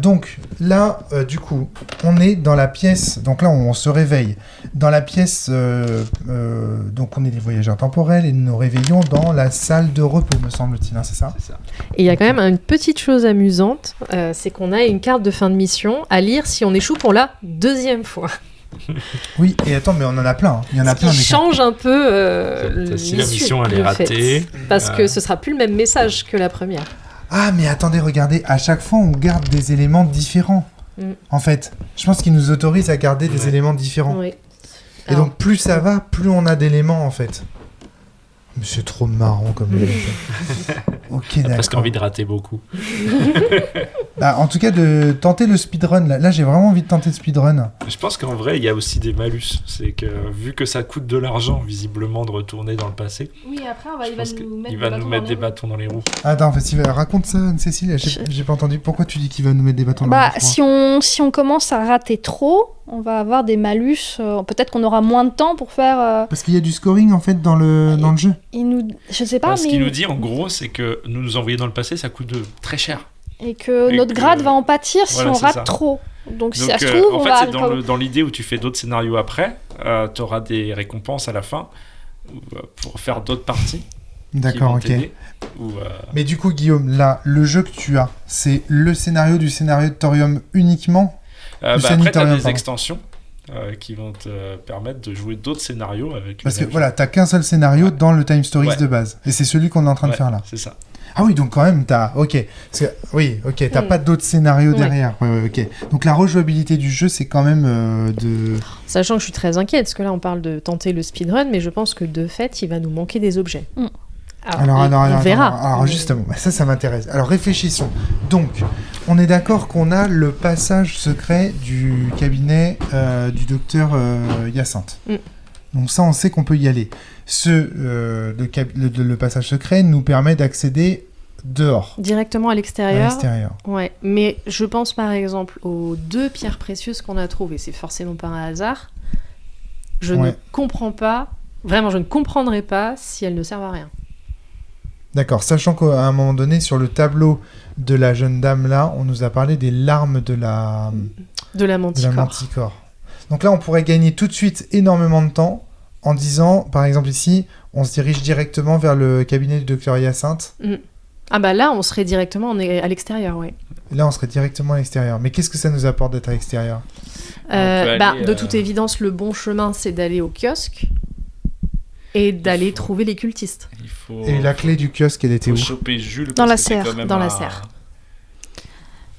Donc là, du coup, on est dans la pièce, donc là on se réveille dans la pièce, donc on est des voyageurs temporels et nous nous réveillons dans la salle de repos, me semble-t-il, hein, c'est ça ? C'est ça. Et il y a quand même une petite chose amusante, c'est qu'on a une carte de fin de mission à lire si on échoue pour la 2e fois. Oui, et attends, mais on en a plein, hein. Il y en a plein. Ce qui change un peu si la mission elle est ratée, parce que ce sera plus le même message que la première. Ah, mais attendez, regardez, à chaque fois, on garde des éléments différents. En fait, je pense qu'ils nous autorisent à garder des éléments différents. Oui. Et donc, plus ça va, plus on a d'éléments, en fait. Mais c'est trop marrant comme Ok, d'accord. Parce qu'envie de rater beaucoup. Bah, en tout cas, de tenter le speedrun. Là, j'ai vraiment envie de tenter le speedrun. Je pense qu'en vrai, il y a aussi des malus. C'est que vu que ça coûte de l'argent, visiblement, de retourner dans le passé, Oui, après, il va nous mettre des bâtons dans les roues. Attends, raconte ça, Cécile. J'ai pas entendu. Pourquoi tu dis qu'il va nous mettre des bâtons dans les roues ? Si on commence à rater trop, on va avoir des malus. Peut-être qu'on aura moins de temps pour faire... Parce qu'il y a du scoring, en fait, dans le jeu. Je sais pas, Ce qu'il nous dit, en gros, c'est que nous envoyer dans le passé, ça coûte très cher. Et que notre grade va en pâtir si on rate trop. Donc si ça se trouve, en fait, c'est dans l'idée où tu fais d'autres scénarios après, tu auras des récompenses à la fin pour faire d'autres parties. D'accord, ok. Mais du coup, Guillaume, là, le jeu que tu as, c'est le scénario du scénarium uniquement après, tu as des extensions qui vont te permettre de jouer d'autres scénarios avec. Parce que voilà, t'as qu'un seul scénario dans le Time Stories de base. Et c'est celui qu'on est en train de faire là. C'est ça. Ah oui, donc quand même, t'as... Ok. T'as pas d'autres scénarios derrière. Ouais, ok. Donc la rejouabilité du jeu, c'est quand même de... Sachant que je suis très inquiète, parce que là, on parle de tenter le speedrun, mais je pense que de fait, il va nous manquer des objets. Alors, on verra. Alors justement, ça m'intéresse. Alors réfléchissons. Donc, on est d'accord qu'on a le passage secret du cabinet du docteur Hyacinthe. Donc ça, on sait qu'on peut y aller. Le passage secret nous permet d'accéder dehors. Directement à l'extérieur. Ouais. Mais je pense par exemple aux 2 pierres précieuses qu'on a trouvées. C'est forcément pas un hasard. Je ne comprends pas, vraiment, je ne comprendrai pas si elles ne servent à rien. D'accord, sachant qu'à un moment donné, sur le tableau de la jeune dame là, on nous a parlé des larmes de la manticore. Donc là, on pourrait gagner tout de suite énormément de temps en disant, par exemple ici, on se dirige directement vers le cabinet du docteur Hyacinthe. Ah bah là, on serait directement à l'extérieur, oui. Là, on serait directement à l'extérieur. Mais qu'est-ce que ça nous apporte d'être à l'extérieur ? De toute évidence, le bon chemin, c'est d'aller au kiosque et d'aller trouver les cultistes. Et la clé du kiosque, elle était où ? Choper Jules. Dans la serre. Dans la serre.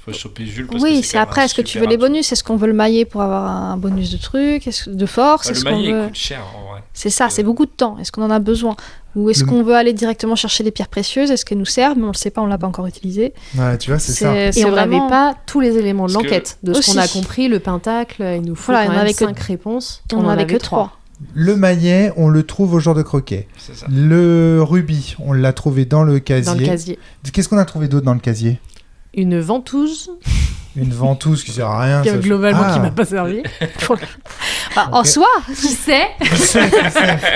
Faut choper Jules parce oui, que c'est après, est-ce que tu veux les bonus ? Est-ce qu'on veut le mailler pour avoir un bonus de trucs, de force ? Le mailler coûte cher en vrai. C'est ça, c'est beaucoup de temps. Est-ce qu'on en a besoin ? Ou est-ce qu'on veut aller directement chercher les pierres précieuses ? Est-ce qu'elles nous servent ? Mais on le sait pas, on l'a pas encore utilisé. Ouais, tu vois, c'est ça. Et on n'avait pas tous les éléments de l'enquête. De ce qu'on a compris, le pentacle, il nous faut quand même 5 réponses. On en avait que 3. Le maillet, on le trouve au jour de croquet. C'est ça. Le rubis, on l'a trouvé dans le casier. Qu'est-ce qu'on a trouvé d'autre dans le casier ? Une ventouse. Une ventouse qui sert à rien. Globalement, qui m'a pas servi. En soi, qui sait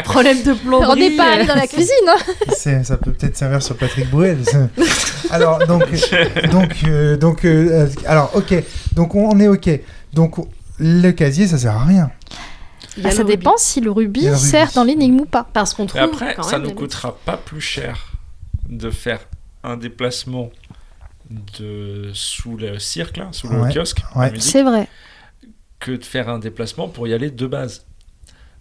Problème de plomberie. On n'est pas allé dans la cuisine. Ça peut peut-être servir sur Patrick Bruel. Alors, alors, ok. Donc, on est ok. Donc, le casier, ça sert à rien. Ça dépend si le rubis sert dans l'énigme ou pas. Parce qu'on trouve. Et après, ça ne nous coûtera pas plus cher de faire un déplacement sous le cirque, là, sous le kiosque. C'est vrai. Que de faire un déplacement pour y aller de base.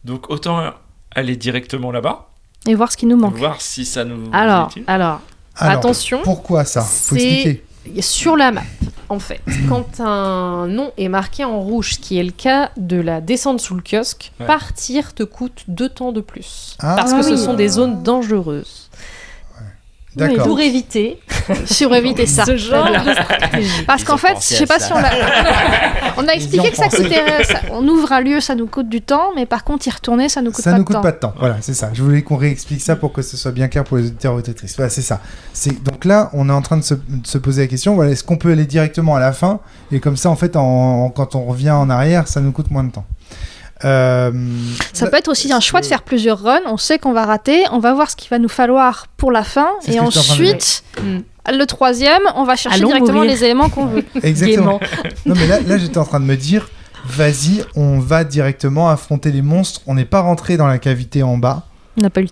Donc autant aller directement là-bas. Et voir ce qui nous manque. Voir si ça nous alors, attention. Pourquoi ça ? Faut expliquer. Sur la map, en fait, quand un nom est marqué en rouge, ce qui est le cas de la descente sous le kiosque, partir te coûte 2 temps de plus. Parce que ce sont des zones dangereuses. D'accord. Pour éviter ça. Ce genre de stratégie. Parce qu'en fait, je sais pas si on a expliqué que ça coûtait. On ouvre un lieu, ça nous coûte du temps, mais par contre, y retourner, ça nous coûte pas de temps. Ça nous coûte pas de temps. Voilà, c'est ça. Je voulais qu'on réexplique ça pour que ce soit bien clair pour les auditeurs et auditrices. Voilà, c'est ça. Donc là, on est en train de se poser la question. Voilà, est-ce qu'on peut aller directement à la fin et comme ça, en fait, quand on revient en arrière, ça nous coûte moins de temps. Ça peut être aussi un choix de faire plusieurs runs. On sait qu'on va rater, on va voir ce qu'il va nous falloir pour la fin, et ensuite, le troisième, on va chercher directement les éléments qu'on veut. Exactement. Non, mais là, j'étais en train de me dire, vas-y, on va directement affronter les monstres. On n'est pas rentré dans la cavité en bas. On n'a pas eu le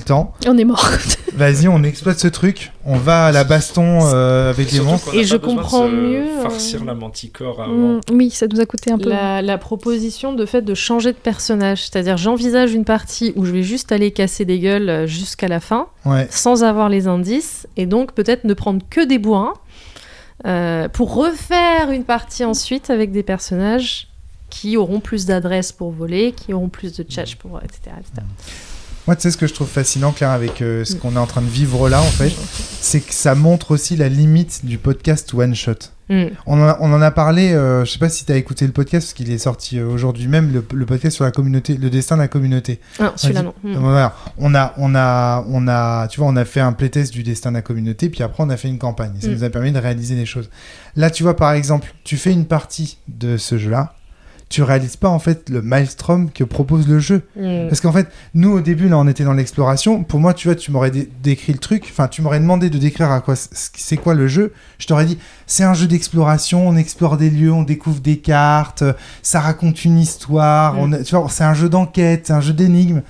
temps. Et on est mort. Vas-y, on exploite ce truc. On va à la baston avec les monstres. Et je comprends mieux. Farcir la manticore avant. Oui, ça nous a coûté un peu. La proposition de fait de changer de personnage. C'est-à-dire, j'envisage une partie où je vais juste aller casser des gueules jusqu'à la fin, sans avoir les indices, et donc peut-être ne prendre que des bourrins pour refaire une partie ensuite avec des personnages qui auront plus d'adresses pour voler, qui auront plus de tchatch pour etc. Moi, tu sais ce que je trouve fascinant, Claire, avec ce qu'on est en train de vivre là, en fait, c'est que ça montre aussi la limite du podcast one shot. On en a parlé, je sais pas si tu as écouté le podcast, parce qu'il est sorti aujourd'hui même, le podcast sur la communauté, le destin de la communauté. Ah, celui-là non. Voilà. On a, tu vois, on a fait un playtest du destin de la communauté, puis après on a fait une campagne. Ça nous a permis de réaliser des choses. Là, tu vois, par exemple, tu fais une partie de ce jeu-là, tu réalises pas en fait le maelstrom que propose le jeu. Parce qu'en fait, nous au début là, on était dans l'exploration. Pour moi, tu vois, tu m'aurais décrit le truc. Enfin, tu m'aurais demandé de décrire à quoi c'est quoi le jeu. Je t'aurais dit, c'est un jeu d'exploration. On explore des lieux, on découvre des cartes. Ça raconte une histoire. Tu vois, c'est un jeu d'enquête, c'est un jeu d'énigmes.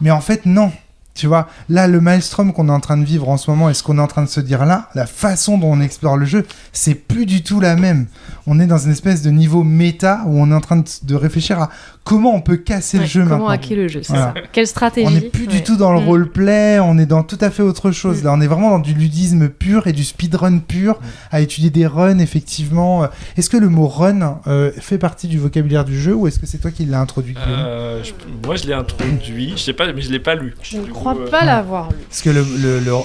Mais en fait, non. Tu vois, là, le maelstrom qu'on est en train de vivre en ce moment et ce qu'on est en train de se dire là, la façon dont on explore le jeu, c'est plus du tout la même. On est dans une espèce de niveau méta où on est en train de réfléchir à comment on peut casser le jeu maintenant. Comment hacker le jeu, c'est ça. Quelle stratégie. On n'est plus du tout dans le roleplay, on est dans tout à fait autre chose. Là, on est vraiment dans du ludisme pur et du speedrun pur, à étudier des runs, effectivement. Est-ce que le mot run fait partie du vocabulaire du jeu ou est-ce que c'est toi qui l'as introduit, Moi, je l'ai introduit, je sais pas, mais je l'ai pas lu. Je ne crois pas l'avoir lu. Parce que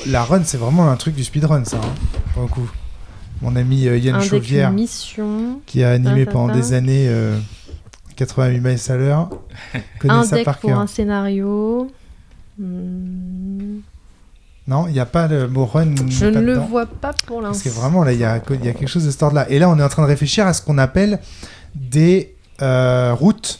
la run, c'est vraiment un truc du speedrun, ça, pour le coup. Mon ami Yann Chauvière, qui a animé pendant des années 88 miles à l'heure, connaît ça par cœur. Pour un scénario. Non, il n'y a pas le mot run. Je ne le vois pas pour l'instant. Parce que vraiment, là, il y a quelque chose de ce ordre-là. Et là, on est en train de réfléchir à ce qu'on appelle des routes.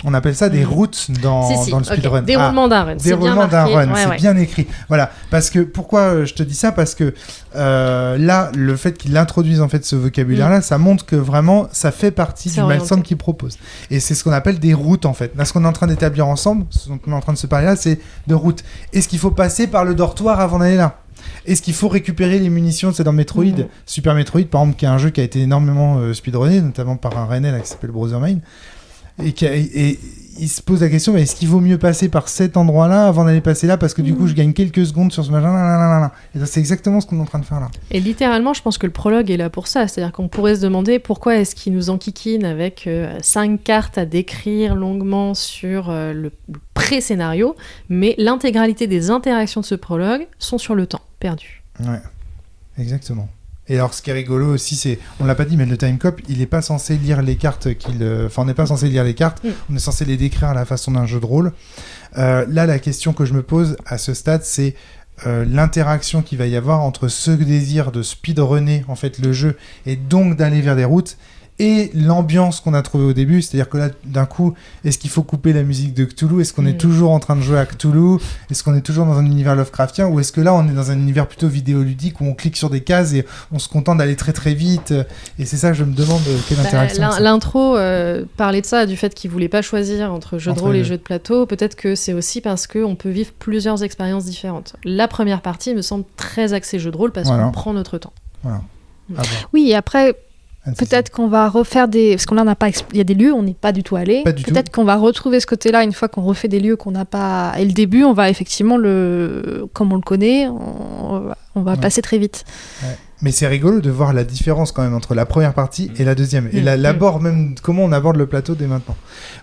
On appelle ça des routes dans le speedrun. Déroulement d'un run. Déroulement d'un run, c'est bien écrit. Voilà. Parce que, pourquoi je te dis ça ? Parce que là, le fait qu'il introduise en fait ce vocabulaire-là, ça montre que vraiment, ça fait partie du maelstrom qu'il propose. Et c'est ce qu'on appelle des routes, en fait. Là, ce qu'on est en train d'établir ensemble, ce dont on est en train de se parler là, c'est de routes. Est-ce qu'il faut passer par le dortoir avant d'aller là ? Est-ce qu'il faut récupérer les munitions ? C'est dans Metroid, Super Metroid, par exemple, qui est un jeu qui a été énormément speedrunné, notamment par un Rennais là, qui s'appelle Brothermine. Et il se pose la question, mais est-ce qu'il vaut mieux passer par cet endroit-là avant d'aller passer là, parce que du coup je gagne quelques secondes sur ce machin, et ça, c'est exactement ce qu'on est en train de faire là. Et littéralement, je pense que le prologue est là pour ça, c'est-à-dire qu'on pourrait se demander pourquoi est-ce qu'il nous enquiquine avec 5 cartes à décrire longuement sur le pré-scénario, mais l'intégralité des interactions de ce prologue sont sur le temps perdu. Ouais, exactement. Et alors, ce qui est rigolo aussi, c'est, on l'a pas dit, mais le time cop, il est pas censé lire les cartes on n'est pas censé lire les cartes, on est censé les décrire à la façon d'un jeu de rôle. Là, la question que je me pose à ce stade, c'est l'interaction qu'il va y avoir entre ce désir de speedrunner en fait le jeu et donc d'aller vers des routes et l'ambiance qu'on a trouvée au début, c'est-à-dire que là, d'un coup, est-ce qu'il faut couper la musique de Cthulhu ? Est-ce qu'on est toujours en train de jouer à Cthulhu ? Est-ce qu'on est toujours dans un univers Lovecraftien ? Ou est-ce que là, on est dans un univers plutôt vidéoludique où on clique sur des cases et on se contente d'aller très très vite ? Et c'est ça que je me demande, quelle interaction. L'intro parlait de ça, du fait qu'il voulait pas choisir entre jeux de rôle et jeux de plateau. Peut-être que c'est aussi parce qu'on peut vivre plusieurs expériences différentes. La première partie me semble très axée jeu de rôle parce qu'on prend notre temps. Voilà. Oui, et après... Peut-être qu'on va refaire parce qu'on n'a pas il y a des lieux où on n'est pas du tout allé. Peut-être qu'on va retrouver ce côté-là une fois qu'on refait des lieux qu'on n'a pas. Et le début, on va effectivement comme on le connaît, on va passer très vite. Ouais. Mais c'est rigolo de voir la différence quand même entre la première partie et la deuxième. Et l'abord même, comment on aborde le plateau dès maintenant.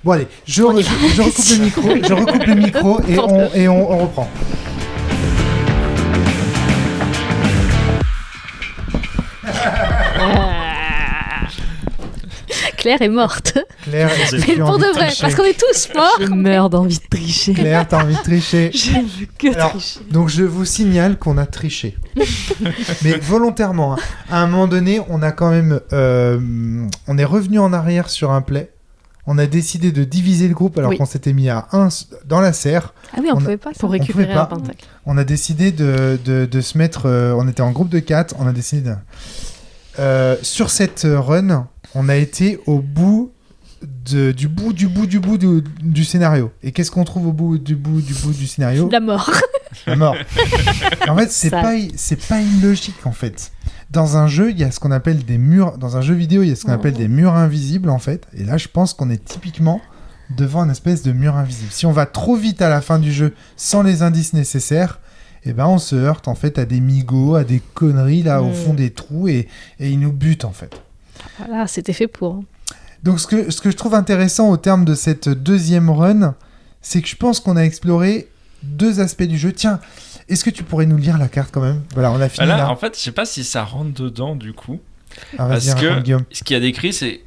Bon allez, je recoupe le micro, et on reprend. Claire est morte. Claire, est-ce que Mais tu as pour envie de de vrai, tricher parce qu'on est tous morts. Je meurs d'envie de tricher. Claire, t'as envie de tricher. Je ne veux que Alors, tricher. donc je vous signale qu'on a triché. Mais volontairement. Hein. À un moment donné, on a quand même... on est revenu en arrière sur un play. On a décidé de diviser le groupe alors qu'on s'était mis à 1 dans la serre. Ah oui, on pouvait pas. Ça. Pour récupérer un pentacle. On a décidé de se mettre... on était en groupe de 4. On a décidé de... sur cette run, on a été au bout... du bout du scénario. Et qu'est-ce qu'on trouve au bout du scénario ? La mort. La mort. En fait, c'est pas une logique en fait. Dans un jeu, il y a ce qu'on appelle des murs. Dans un jeu vidéo, il y a ce qu'on appelle des murs invisibles en fait. Et là, je pense qu'on est typiquement devant une espèce de mur invisible. Si on va trop vite à la fin du jeu sans les indices nécessaires, eh ben on se heurte en fait à des migots, à des conneries là au fond des trous et ils nous butent en fait. Voilà, c'était fait pour. Donc ce que je trouve intéressant au terme de cette deuxième run, c'est que je pense qu'on a exploré 2 aspects du jeu. Tiens, est-ce que tu pourrais nous lire la carte quand même ? Voilà, on a fini là. En fait, je sais pas si ça rentre dedans du coup. Ah, parce que Guillaume. ce qu'il y a décrit, c'est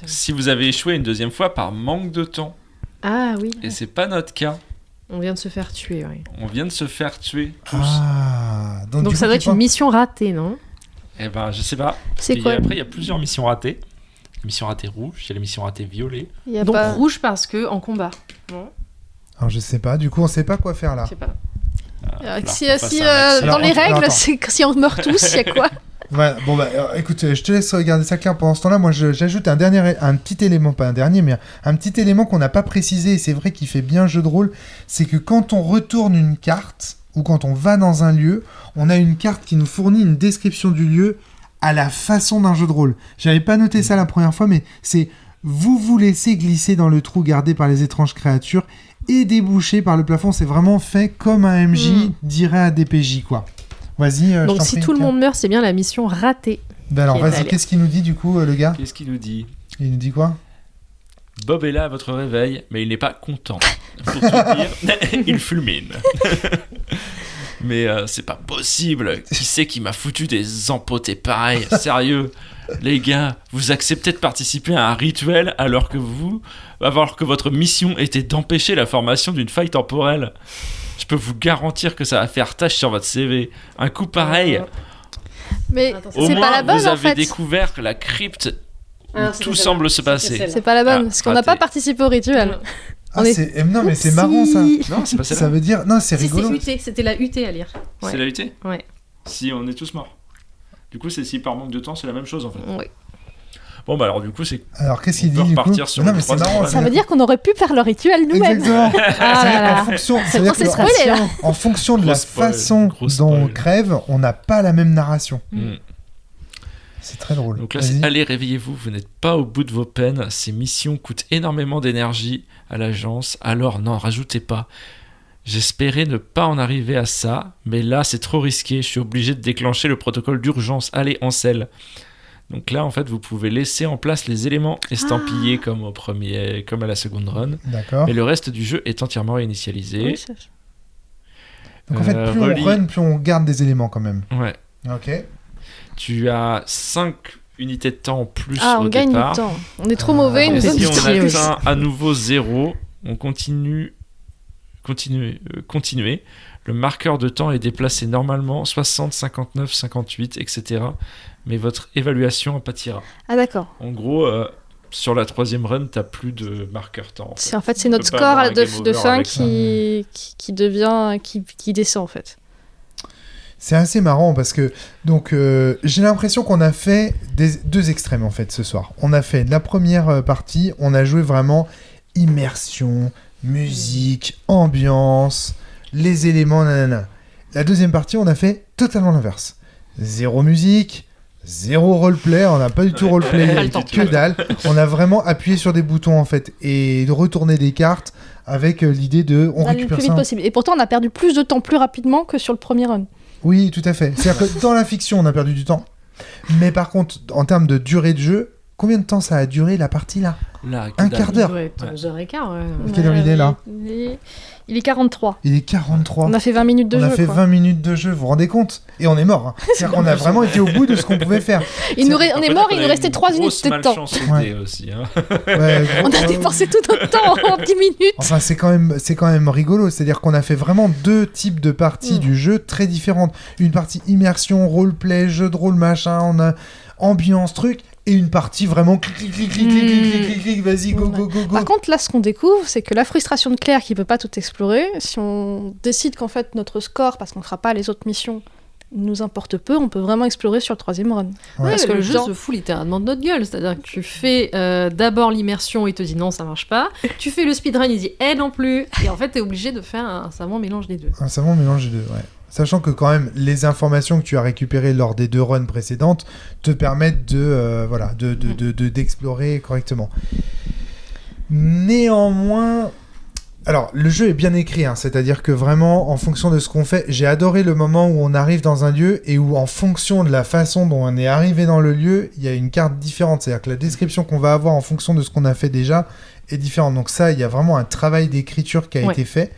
si vous avez échoué une deuxième fois par manque de temps. Ah oui. Et c'est pas notre cas. On vient de se faire tuer, oui. On vient de se faire tuer tous. Ah, donc ça doit être une mission ratée, non ? Eh ben, je sais pas. C'est quoi ? Après, il y a plusieurs missions ratées. La mission ratée rouge, il y a la mission ratée violet. Donc rouge parce que en combat. Non. Alors je sais pas, du coup on sait pas quoi faire là. Je sais pas. Dans les règles, c'est que si on meurt tous, il y a quoi ? Ouais, bon bah écoute, je te laisse regarder ça Claire. Pendant ce temps-là, moi j'ajoute un petit élément, pas un dernier, mais un petit élément qu'on n'a pas précisé, et c'est vrai qu'il fait bien jeu de rôle, c'est que quand on retourne une carte, ou quand on va dans un lieu, on a une carte qui nous fournit une description du lieu à la façon d'un jeu de rôle. J'avais pas noté ça la première fois, mais c'est vous vous laissez glisser dans le trou gardé par les étranges créatures et déboucher par le plafond. C'est vraiment fait comme un MJ dirait à DPJ, quoi. Vas-y. Donc si tout le monde meurt, c'est bien la mission ratée. Ben alors vas-y, qu'est-ce qu'il nous dit du coup, le gars ? Qu'est-ce qu'il nous dit ? Il nous dit quoi ? Bob est là à votre réveil, mais il n'est pas content. Pour tout dire, il fulmine. Mais c'est pas possible. Qui c'est qui m'a foutu des empotés pareils ? Sérieux ? Les gars, vous acceptez de participer à un rituel alors que votre mission était d'empêcher la formation d'une faille temporelle. Je peux vous garantir que ça va faire tache sur votre CV. Un coup pareil. Mais au c'est moins, pas la bonne vous en avez fait. découvert la crypte où tout semble se passer. C'est pas la bonne, parce qu'on n'a pas participé au rituel. Non mais c'est marrant ça. Non, c'est pas celle-là. Ça veut dire non, c'est rigolo. C'était la UT à lire. Ouais. C'est la UT ? Ouais. Si on est tous morts. Du coup, c'est si par manque de temps, c'est la même chose en fait. Ouais. Bon bah alors du coup, c'est alors qu'est-ce qu'il dit on peut du coup ? repartir sur Non le mais c'est troisième. marrant. Ça veut dire qu'on aurait pu faire le rituel nous-mêmes. Exactement. Ah En fonction, On s'est spoilé là. en fonction de la façon dont on crève, on n'a pas la même narration. C'est très drôle. Donc là, c'est allez, réveillez-vous, vous n'êtes pas au bout de vos peines. Ces missions coûtent énormément d'énergie à l'agence, alors non, rajoutez pas. J'espérais ne pas en arriver à ça, mais là, c'est trop risqué. Je suis obligé de déclencher le protocole d'urgence. Allez, en selle. Donc là, en fait, vous pouvez laisser en place les éléments estampillés comme à la seconde run. D'accord. Mais le reste du jeu est entièrement réinitialisé. Oui, donc en fait, plus on run, plus on garde des éléments quand même. Ouais. Ok. Tu as 5 unités de temps en plus on au gagne départ. du temps. On est trop mauvais, Et nous si sommes on atteint à nouveau 0, on continuer. Le marqueur de temps est déplacé normalement 60, 59, 58, etc. Mais votre évaluation en pâtira. Ah d'accord. En gros, sur la troisième run, t'as plus de marqueur temps. En fait, c'est notre score de fin qui descend en fait. C'est assez marrant parce que donc j'ai l'impression qu'on a fait deux extrêmes en fait ce soir. On a fait la première partie, on a joué vraiment immersion, musique, ambiance, les éléments, nanana. La deuxième partie, on a fait totalement l'inverse. Zéro musique, zéro roleplay, on n'a pas du tout roleplay, que dalle. On a vraiment appuyé sur des boutons en fait et de retourner des cartes avec l'idée de on récupère le plus ça. vite possible. Et pourtant, on a perdu plus de temps plus rapidement que sur le premier run. Oui, tout à fait. C'est-à-dire que dans la fiction, on a perdu du temps. Mais par contre, en termes de durée de jeu, Combien de temps ça a duré la partie là ? Là, un quart d'heure. 11h15, ouais. Quelle heure il est là ? Il est 43. Il est 43. On a fait 20 minutes de jeu. On a fait 20 minutes de jeu, vous vous rendez compte ? Et on est mort. Hein. C'est-à-dire qu'on a vraiment été au bout de ce qu'on pouvait faire. On est mort et il nous restait 3 minutes de temps. Aussi, hein. Ouais, on a dépensé tout notre temps en 10 minutes. Enfin, c'est quand même rigolo. C'est-à-dire qu'on a fait vraiment 2 types de parties du jeu très différentes. Une partie immersion, roleplay, jeu de rôle, machin, on a ambiance, truc. Et une partie vraiment clic, vas-y, go. Par contre, là, ce qu'on découvre, c'est que la frustration de Claire qui peut pas tout explorer, si on décide qu'en fait notre score, parce qu'on fera pas les autres missions, nous importe peu, on peut vraiment explorer sur le 3e run. Ouais, parce que le jeu se fout littéralement de notre gueule. C'est-à-dire que tu fais d'abord l'immersion, il te dit non, ça marche pas. Tu fais le speedrun, il dit non plus. Et en fait, t'es obligé de faire un savant mélange des deux. Un savant mélange des deux, ouais. Sachant que quand même, les informations que tu as récupérées lors des 2 runs précédentes te permettent d'explorer correctement. Néanmoins, alors le jeu est bien écrit, hein, c'est-à-dire que vraiment, en fonction de ce qu'on fait, j'ai adoré le moment où on arrive dans un lieu et où en fonction de la façon dont on est arrivé dans le lieu, il y a une carte différente. C'est-à-dire que la description qu'on va avoir en fonction de ce qu'on a fait déjà est différente. Donc ça, il y a vraiment un travail d'écriture qui a été fait.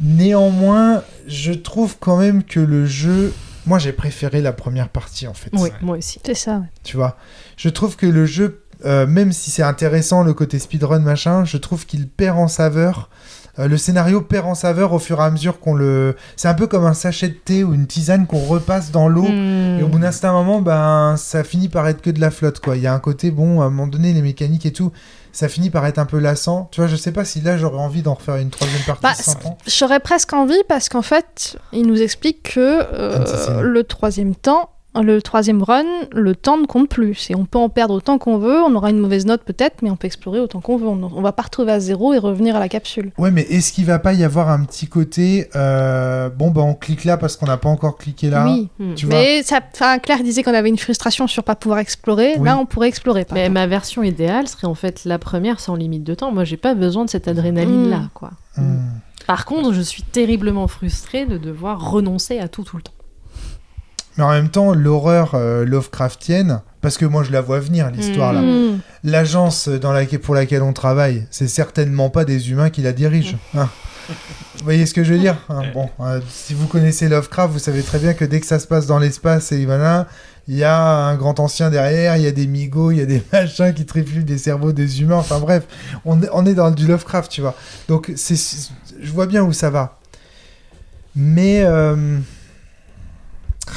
Néanmoins, je trouve quand même que le jeu... Moi, j'ai préféré la première partie, en fait. Oui, moi aussi. C'est ça, ouais. Tu vois ? Je trouve que le jeu, même si c'est intéressant, le côté speedrun, machin, je trouve qu'il perd en saveur. Le scénario perd en saveur au fur et à mesure qu'on le... C'est un peu comme un sachet de thé ou une tisane qu'on repasse dans l'eau. Et au bout d'un certain moment, ça finit par être que de la flotte, quoi. Il y a un côté, bon, à un moment donné, les mécaniques et tout... ça finit par être un peu lassant. Tu vois, je sais pas si là, j'aurais envie d'en refaire une 3e partie. J'aurais presque envie parce qu'en fait, il nous explique que le 3e temps, le 3e run, le temps ne compte plus. Et on peut en perdre autant qu'on veut, on aura une mauvaise note peut-être, mais on peut explorer autant qu'on veut. On va pas retrouver à 0 et revenir à la capsule. Ouais, mais est-ce qu'il va pas y avoir un petit côté... on clique là parce qu'on n'a pas encore cliqué là. Oui, tu mais Claire disait qu'on avait une frustration sur pas pouvoir explorer. Oui. Là, on pourrait explorer. Mais ma version idéale serait en fait la première sans limite de temps. Moi, j'ai pas besoin de cette adrénaline-là, quoi. Par contre, je suis terriblement frustrée de devoir renoncer à tout le temps. Mais en même temps, l'horreur Lovecraftienne, parce que moi je la vois venir, l'histoire là. L'agence pour laquelle on travaille, c'est certainement pas des humains qui la dirigent. Hein. Vous voyez ce que je veux dire, hein. Bon, si vous connaissez Lovecraft, vous savez très bien que dès que ça se passe dans l'espace, et voilà, il y a un grand ancien derrière, il y a des migots, il y a des machins qui trifluent des cerveaux des humains. Enfin bref, on est dans du Lovecraft, tu vois. Donc je vois bien où ça va. Mais...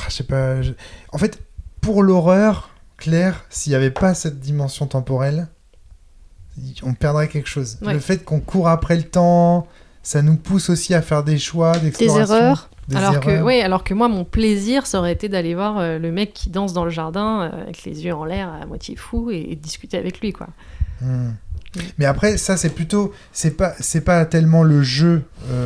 je sais pas... En fait, pour l'horreur, Claire, s'il n'y avait pas cette dimension temporelle, on perdrait quelque chose. Ouais. Le fait qu'on court après le temps, ça nous pousse aussi à faire des choix, d'exploration. Des erreurs. Alors que moi, mon plaisir, ça aurait été d'aller voir le mec qui danse dans le jardin avec les yeux en l'air, à moitié fou, et discuter avec lui, quoi. Mais après, ça, c'est pas tellement le jeu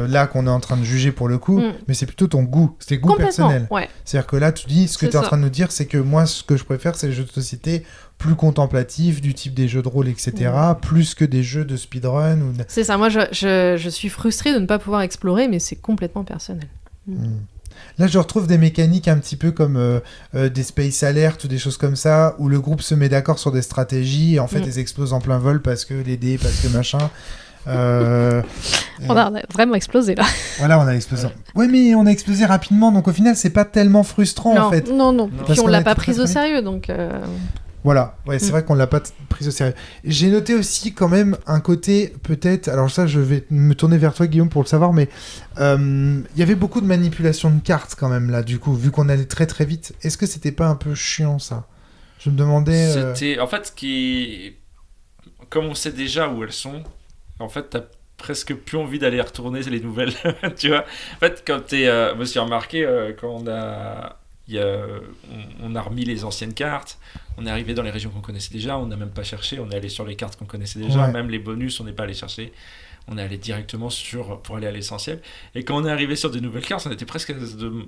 là qu'on est en train de juger pour le coup, mais c'est plutôt ton goût, c'est goût personnel. Ouais. C'est-à-dire que là, tu dis, ce que tu es en train de nous dire, c'est que moi, ce que je préfère, c'est les jeux de société plus contemplatifs, du type des jeux de rôle, etc., plus que des jeux de speedrun. C'est ça, moi, je suis frustrée de ne pas pouvoir explorer, mais c'est complètement personnel. Là, je retrouve des mécaniques un petit peu comme des Space Alert ou des choses comme ça, où le groupe se met d'accord sur des stratégies et en fait, ils explosent en plein vol parce que les dés, parce que machin. On a vraiment explosé là. Voilà, on a explosé. Ouais, mais on a explosé rapidement, donc au final, c'est pas tellement frustrant en fait. Non. Puis on l'a pas prise au sérieux, donc. Voilà, ouais, c'est vrai qu'on l'a pas prise au sérieux. J'ai noté aussi quand même un côté, peut-être, alors ça je vais me tourner vers toi Guillaume pour le savoir, mais il y avait beaucoup de manipulation de cartes quand même là, du coup, vu qu'on allait très très vite. Est-ce que c'était pas un peu chiant ça ? Je me demandais... C'était, en fait, comme on sait déjà où elles sont, en fait t'as presque plus envie d'aller retourner les nouvelles, tu vois. En fait, quand je me suis remarqué, quand on a remis les anciennes cartes, on est arrivé dans les régions qu'on connaissait déjà, on n'a même pas sur les cartes qu'on connaissait déjà, même les bonus on n'est pas allé chercher, on est allé directement pour aller à l'essentiel. Et quand on est arrivé sur des nouvelles cartes, on était presque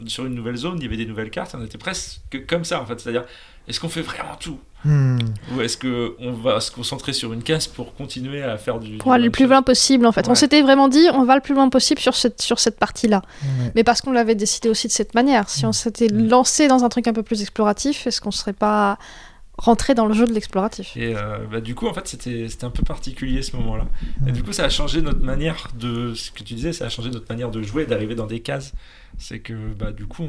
sur une nouvelle zone, il y avait des nouvelles cartes, on était presque comme ça en fait, c'est-à-dire est-ce qu'on fait vraiment tout ou est-ce qu'on va se concentrer sur une case pour continuer à faire pour aller le plus loin possible en fait. On s'était vraiment dit on va le plus loin possible sur cette partie-là, mais parce qu'on l'avait décidé aussi de cette manière. Si on s'était lancé dans un truc un peu plus exploratif, est-ce qu'on serait pas rentrer dans le jeu de l'exploratif. Et du coup, en fait, c'était un peu particulier ce moment-là. Et du coup, ça a changé notre manière de... Ce que tu disais, ça a changé notre manière de jouer, d'arriver dans des cases. C'est que, du coup,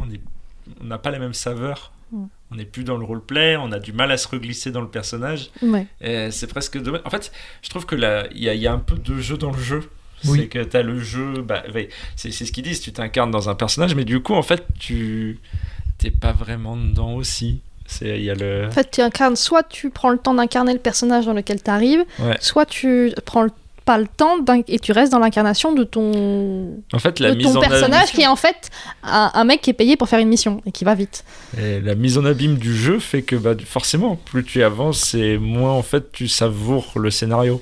on n'a pas la même saveur. On n'est plus dans le roleplay, on a du mal à se reglisser dans le personnage. Ouais. Et c'est presque dommage. En fait, je trouve que il y a un peu de jeu dans le jeu. Oui. C'est que tu as le jeu... c'est ce qu'ils disent, tu t'incarnes dans un personnage, mais du coup, en fait, tu t'es pas vraiment dedans aussi. En fait, tu incarnes, soit tu prends le temps d'incarner le personnage dans lequel tu arrives, soit tu prends pas le temps et tu restes dans l'incarnation de ton, personnage qui est en fait un mec qui est payé pour faire une mission et qui va vite. Et la mise en abîme du jeu fait que forcément, plus tu avances et moins en fait tu savoures le scénario.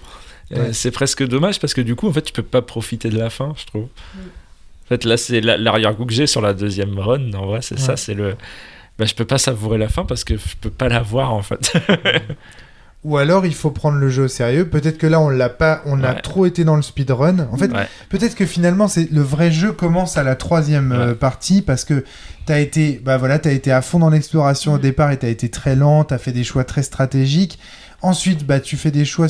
C'est presque dommage parce que du coup, en fait, tu peux pas profiter de la fin, je trouve. En fait, là, c'est l'arrière-goût que j'ai sur la deuxième run. En vrai, c'est ça, c'est le... je peux pas savourer la fin parce que je peux pas la voir, en fait. Ou alors, il faut prendre le jeu au sérieux. Peut-être que là, on l'a pas... On a trop été dans le speedrun. En fait, peut-être que finalement, le vrai jeu commence à la troisième partie parce que t'as été à fond dans l'exploration au départ et t'as été très lent, t'as fait des choix très stratégiques. Ensuite, tu fais des choix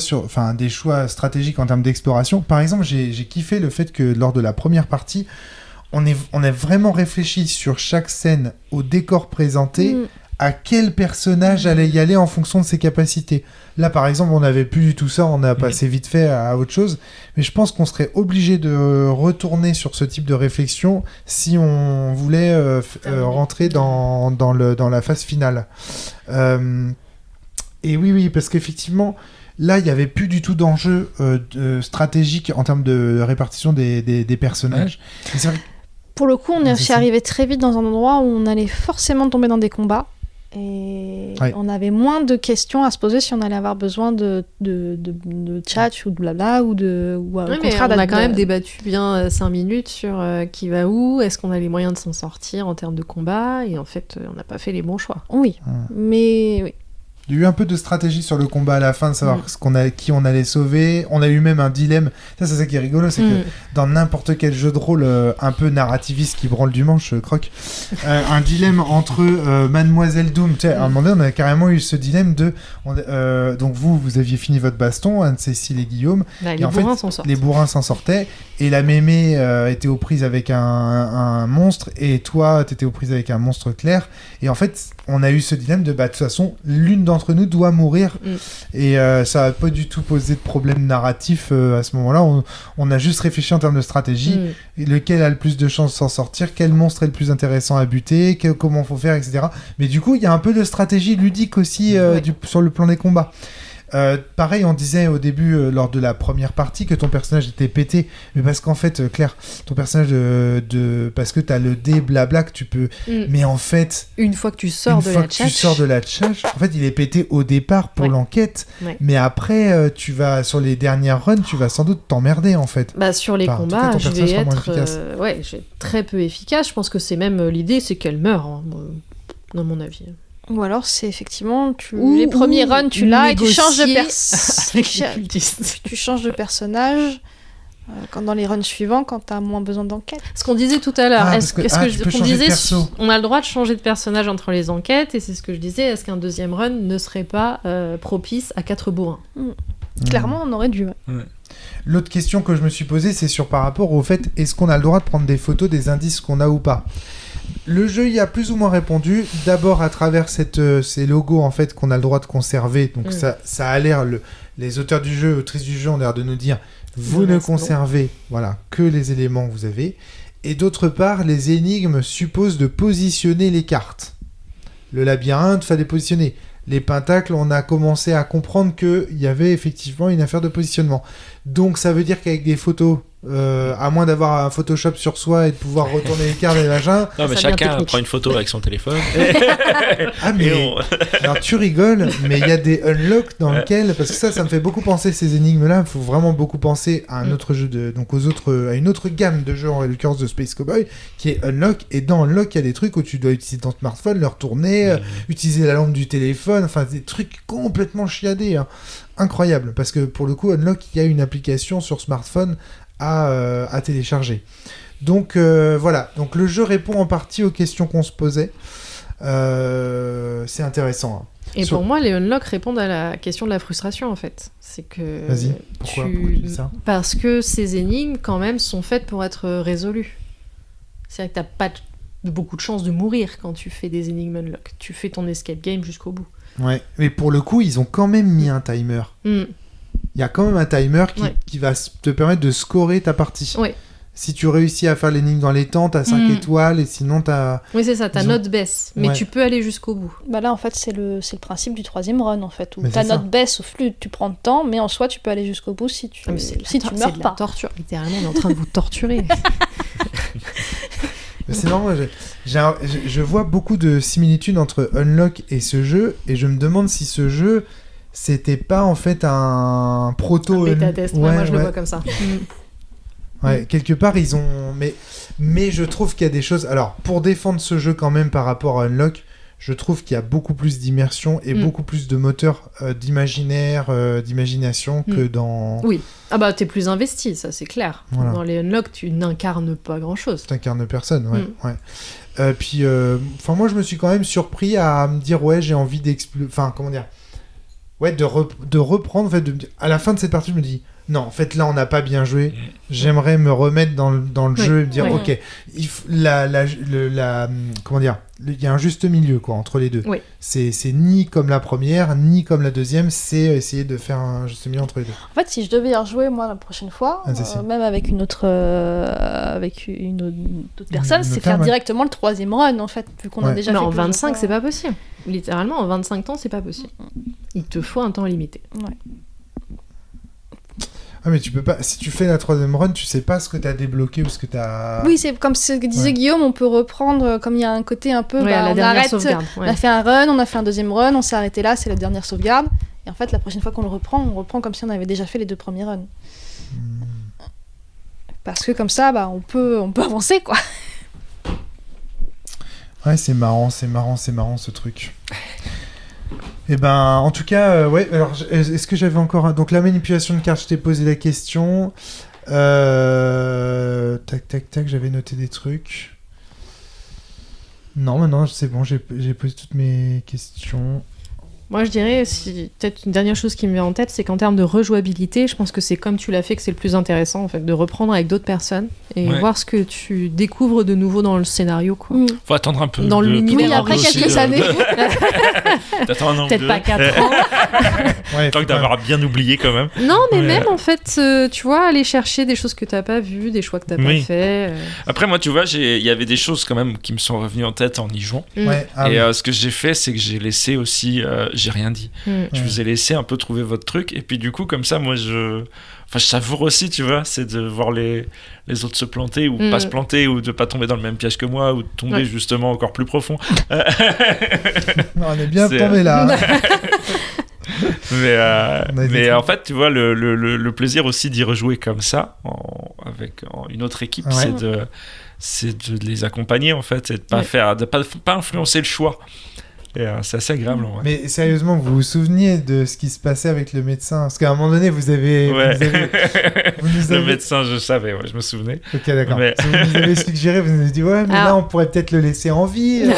stratégiques en termes d'exploration. Par exemple, j'ai kiffé le fait que lors de la première partie, on a vraiment réfléchi sur chaque scène au décor présenté, à quel personnage allait y aller en fonction de ses capacités. Là, par exemple, on n'avait plus du tout ça, on a passé vite fait à autre chose. Mais je pense qu'on serait obligé de retourner sur ce type de réflexion si on voulait rentrer dans la phase finale. Et oui, parce qu'effectivement, là, il n'y avait plus du tout d'enjeu stratégique en termes de répartition des personnages. Et c'est vrai que... Pour le coup, on est arrivé très vite dans un endroit où on allait forcément tomber dans des combats. Et on avait moins de questions à se poser si on allait avoir besoin de chat ou de blabla ou au contraire... On a quand même débattu bien 5 minutes sur qui va où, est-ce qu'on a les moyens de s'en sortir en termes de combat, et en fait, on n'a pas fait les bons choix. Oui, mais... Oui. Il y a eu un peu de stratégie sur le combat à la fin, de savoir qui on allait sauver. On a eu même un dilemme. Ça, c'est ça qui est rigolo, c'est que dans n'importe quel jeu de rôle un peu narrativiste qui branle du manche, Croc, un dilemme entre Mademoiselle Doom. À un moment donné, on a carrément eu ce dilemme de... donc vous aviez fini votre baston, Anne-Cécile et Guillaume. Les bourrins s'en sortaient. Les bourrins s'en sortaient. Et la mémé était aux prises avec un monstre. Et toi, t'étais aux prises avec un monstre clair. Et en fait, on a eu ce dilemme de toute façon, l'une d'entre nous doit mourir. Et ça n'a pas du tout posé de problème narratif à ce moment-là. On a juste réfléchi en termes de stratégie. Lequel a le plus de chances de s'en sortir, quel monstre est le plus intéressant à buter, comment il faut faire, etc. Mais du coup, il y a un peu de stratégie ludique aussi sur le plan des combats. Pareil, on disait au début, lors de la première partie, que ton personnage était pété, mais parce qu'en fait, Claire, ton personnage parce que t'as le dé blabla que tu peux... Mais en fait... Une fois que tu sors de la tchatch, en fait, il est pété au départ pour l'enquête, mais après, tu vas, sur les dernières runs, tu vas sans doute t'emmerder, en fait. Sur les combats, je vais être très peu efficace. Je pense que c'est même l'idée, c'est qu'elle meurt, dans mon avis. Ou alors c'est effectivement les premiers runs tu l'as et tu changes de tu changes de personnage quand dans les runs suivants quand t'as moins besoin d'enquête. Ce qu'on disait tout à l'heure, on a le droit de changer de personnage entre les enquêtes, et c'est ce que je disais, est-ce qu'un deuxième run ne serait pas propice à 4 bourrins? Clairement on aurait dû. L'autre question que je me suis posée, c'est par rapport au fait, est-ce qu'on a le droit de prendre des photos des indices qu'on a ou pas? Le jeu y a plus ou moins répondu, d'abord à travers ces logos en fait qu'on a le droit de conserver. Donc ça a l'air, les auteurs du jeu, autrices du jeu ont l'air de nous dire, vous ne conservez que les éléments que vous avez. Et d'autre part, les énigmes supposent de positionner les cartes. Le labyrinthe, fallait positionner. Les pentacles, on a commencé à comprendre qu'il y avait effectivement une affaire de positionnement. Donc ça veut dire qu'avec des photos, à moins d'avoir un Photoshop sur soi et de pouvoir retourner les cartes et machin... Non, mais chacun prend une photo avec son téléphone. Alors tu rigoles, mais il y a des unlocks dans lesquels... Parce que ça me fait beaucoup penser, ces énigmes-là. Il faut vraiment beaucoup penser à un autre jeu, à une autre gamme de jeux, en l'occurrence de Space Cowboy, qui est Unlock. Et dans Unlock, il y a des trucs où tu dois utiliser ton smartphone, le retourner, utiliser la lampe du téléphone, enfin des trucs complètement chiadés. Incroyable, parce que pour le coup, Unlock, il y a une application sur smartphone à télécharger. Donc voilà, donc le jeu répond en partie aux questions qu'on se posait. C'est intéressant. Et pour moi, les unlocks répondent à la question de la frustration, en fait. C'est que... Vas-y, pourquoi tu dis ça ? Parce que ces énigmes, quand même, sont faites pour être résolues. C'est-à-dire que t'as pas beaucoup de chances de mourir quand tu fais des énigmes unlock. Tu fais ton escape game jusqu'au bout. Ouais, mais pour le coup, ils ont quand même mis un timer. Il y a quand même un timer qui va te permettre de scorer ta partie. Ouais. Si tu réussis à faire l'énigme dans les temps, t'as 5 étoiles, et sinon t'as... Oui, c'est ça, ta note baisse, mais tu peux aller jusqu'au bout. Bah là, en fait, c'est le principe du 3e run, en fait, où ta note baisse au flux, tu prends de temps, mais en soi, tu peux aller jusqu'au bout si tu, meurs pas. C'est de la torture, littéralement, on est en train de vous torturer. C'est normal, je vois beaucoup de similitudes entre Unlock et ce jeu, et je me demande si ce jeu, c'était pas en fait un proto... Un bêta-test, moi je le vois comme ça. Ouais, quelque part, ils ont... Mais je trouve qu'il y a des choses... Alors, pour défendre ce jeu quand même par rapport à Unlock, je trouve qu'il y a beaucoup plus d'immersion et beaucoup plus de moteur d'imaginaire, d'imagination que dans... Oui. Ah bah, t'es plus investi, ça, c'est clair. Voilà. Dans les Unlock, tu n'incarnes pas grand-chose. T'incarnes personne, ouais. Puis, moi, je me suis quand même surpris à me dire, ouais, j'ai envie d'explorer... Enfin, comment dire... Ouais, de reprendre, en fait, à la fin de cette partie, je me dis... Non, en fait, là, on n'a pas bien joué. J'aimerais me remettre dans le jeu et me dire, ok, comment dire, il y a un juste milieu, quoi, entre les deux. Oui. C'est ni comme la première, ni comme la deuxième, c'est essayer de faire un juste milieu entre les deux. En fait, si je devais y rejouer, moi, la prochaine fois, même avec une autre personne, c'est faire directement le 3e run, en fait, vu qu'on a déjà fait... Mais en 25, c'est pas possible. Littéralement, en 25 temps, c'est pas possible. Il te faut un temps limité. Ouais. Ah mais tu peux pas, si tu fais la 3e run, tu sais pas ce que t'as débloqué ou ce que t'as... Oui, c'est comme ce que disait Guillaume, on peut reprendre, comme il y a un côté un peu, la dernière sauvegarde. On a fait un run, on a fait un 2e run, on s'est arrêté là, c'est la dernière sauvegarde, et en fait la prochaine fois qu'on le reprend, on reprend comme si on avait déjà fait les 2 premiers runs. Parce que comme ça, on peut avancer, quoi. Ouais, c'est marrant ce truc. Et ben, en tout cas, ouais. Alors, est-ce que j'avais encore donc la manipulation de cartes, je t'ai posé la question. Tac, j'avais noté des trucs. Non, maintenant c'est bon, j'ai posé toutes mes questions. Moi, je dirais, peut-être une dernière chose qui me vient en tête, c'est qu'en termes de rejouabilité, je pense que c'est comme tu l'as fait que c'est le plus intéressant, en fait, de reprendre avec d'autres personnes et voir ce que tu découvres de nouveau dans le scénario, quoi. Faut attendre un peu. Dans l'univers. Oui, après quelques années. T'attends un an peut-être pas 4 ans. Ouais, tant que d'avoir bien oublié, quand même. Non, mais même, en fait, tu vois, aller chercher des choses que t'as pas vues, des choix que t'as pas fait. Après, moi, tu vois, il y avait des choses, quand même, qui me sont revenues en tête en y jouant. Ouais, ce que j'ai fait, c'est que j'ai laissé aussi... j'ai rien dit. Je vous ai laissé un peu trouver votre truc, et puis du coup, comme ça, moi, je savoure aussi, tu vois, c'est de voir les autres se planter, ou pas se planter, ou de pas tomber dans le même piège que moi, ou de tomber justement encore plus profond. On est bien tombé là. Mais en fait, tu vois, le plaisir aussi d'y rejouer comme ça, avec une autre équipe, c'est de les accompagner, en fait, et de pas influencer le choix. Et c'est assez agréable. Ouais. Mais sérieusement, vous vous souveniez de ce qui se passait avec le médecin ? Parce qu'à un moment donné, vous le médecin, je savais, je me souvenais. Ok, d'accord. Mais... Vous nous avez suggéré, vous nous avez dit, ouais, mais là, on pourrait peut-être le laisser en vie,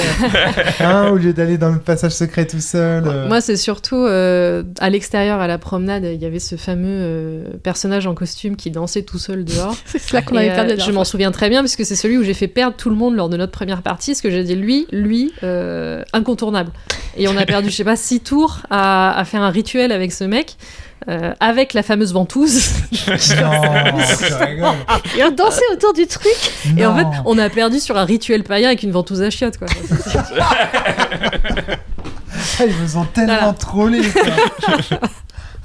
au lieu d'aller dans le passage secret tout seul. Moi, c'est surtout à l'extérieur, à la promenade, il y avait ce fameux personnage en costume qui dansait tout seul dehors. C'est là qu'on avait perdu. Je m'en souviens très bien, parce que c'est celui où j'ai fait perdre tout le monde lors de notre première partie, parce que j'ai dit, lui, incontournable. Et on a perdu, je sais pas, 6 tours à faire un rituel avec ce mec, avec la fameuse ventouse. Non, ça rigole. Et on dansait autour du truc. Et en fait, on a perdu sur un rituel païen avec une ventouse à chiottes, quoi. Ils vous ont tellement trollé, quoi.